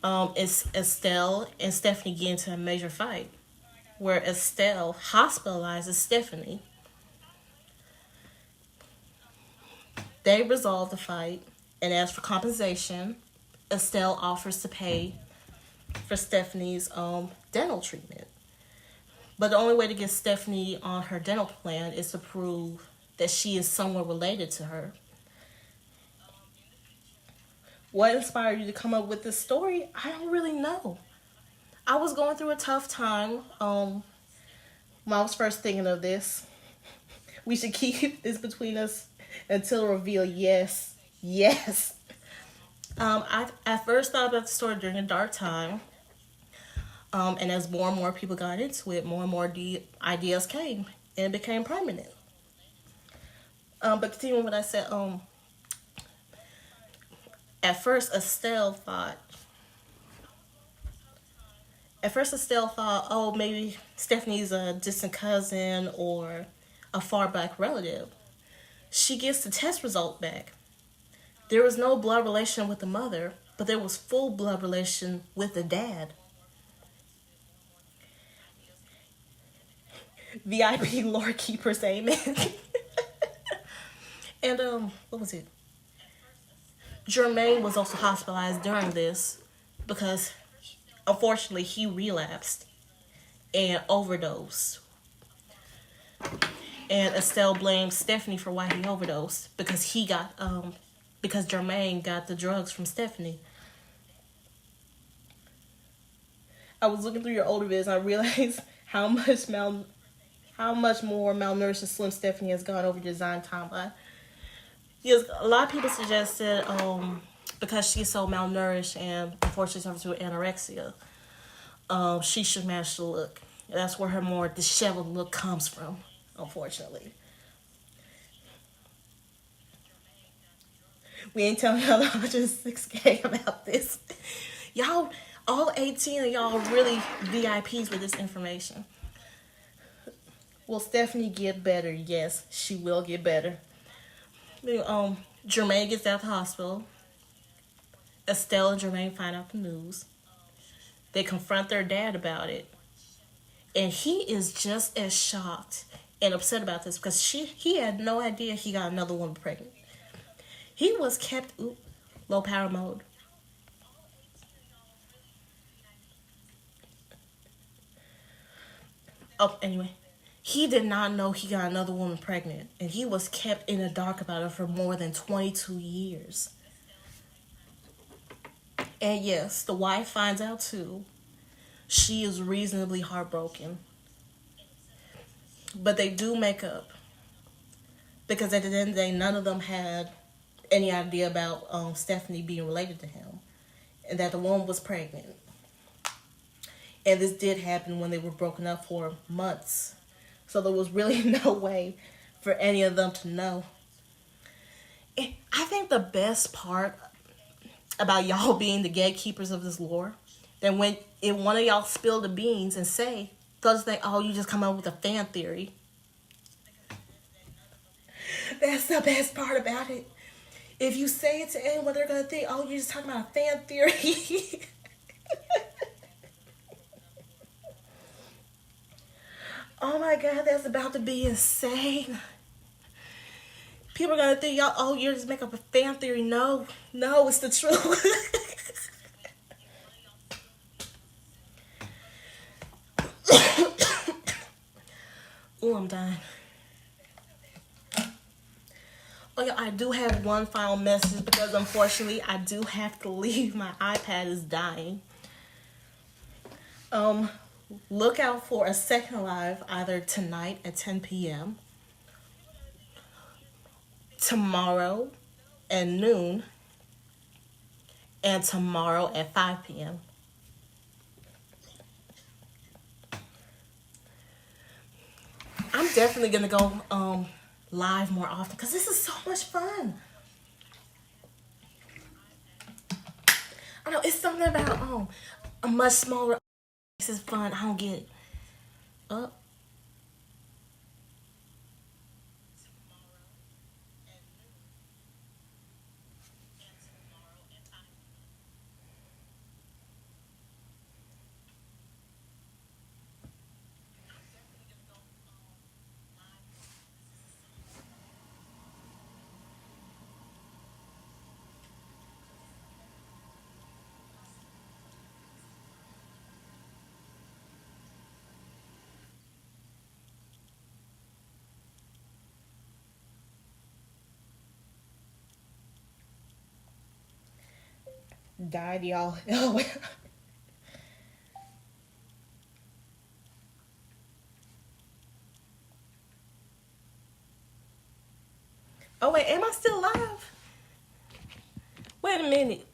it's Estelle and Stephanie get into a major fight where Estelle hospitalizes Stephanie. They resolve the fight, and as for compensation, Estelle offers to pay for Stephanie's dental treatment. But the only way to get Stephanie on her dental plan is to prove that she is somewhat related to her. What inspired you to come up with this story? I don't really know. I was going through a tough time when I was first thinking of this. We should keep this between us until reveal. Yes, yes. I first thought about the story during a dark time. And as more and more people got into it, more and more ideas came and it became permanent. But continuing what I said, at first Estelle thought, oh, maybe Stephanie's a distant cousin or a far back relative. She gets the test result back. There was no blood relation with the mother, but there was full blood relation with the dad. VIP lore keepers, amen. And what was it? Jermaine was also hospitalized during this because unfortunately he relapsed and overdosed. And Estelle blames Stephanie for why he overdosed because because Jermaine got the drugs from Stephanie. I was looking through your older videos and I realized how much more malnourished and slim Stephanie has gone over your design timeline. Yes, a lot of people suggested because she's so malnourished and unfortunately suffers with anorexia, she should match the look. That's where her more disheveled look comes from, unfortunately. We ain't telling y'all the 106K about this. Y'all, all 18 of y'all really VIPs with this information. Will Stephanie get better? Yes, she will get better. Jermaine gets out of the hospital. Estelle and Jermaine find out the news. They confront their dad about it. And he is just as shocked and upset about this because he had no idea he got another woman pregnant. He was kept low power mode. Oh, anyway. He did not know he got another woman pregnant, and he was kept in the dark about it for more than 22 years. And yes, the wife finds out too. She is reasonably heartbroken. But they do make up. Because at the end of the day, none of them had any idea about Stephanie being related to him. And that the woman was pregnant. And this did happen when they were broken up for months. So there was really no way for any of them to know. And I think the best part about y'all being the gatekeepers of this lore, that when if one of y'all spill the beans and say, they'll just think, oh, you just come up with a fan theory. That's the best part about it. If you say it to anyone, they're going to think, oh, you're just talking about a fan theory. Oh my God, that's about to be insane. People are going to think, y'all, oh, you're just making up a fan theory. No, it's the truth. Oh, I'm dying. Oh yeah, I do have one final message because unfortunately I do have to leave. My iPad is dying. Look out for a second live either tonight at 10 p.m., tomorrow at noon, and tomorrow at 5 p.m. I'm definitely going to go live more often because this is so much fun. I know, it's something about a much smaller. This is fun. I don't get it. Died, y'all. Oh wait, am I still live? Wait a minute.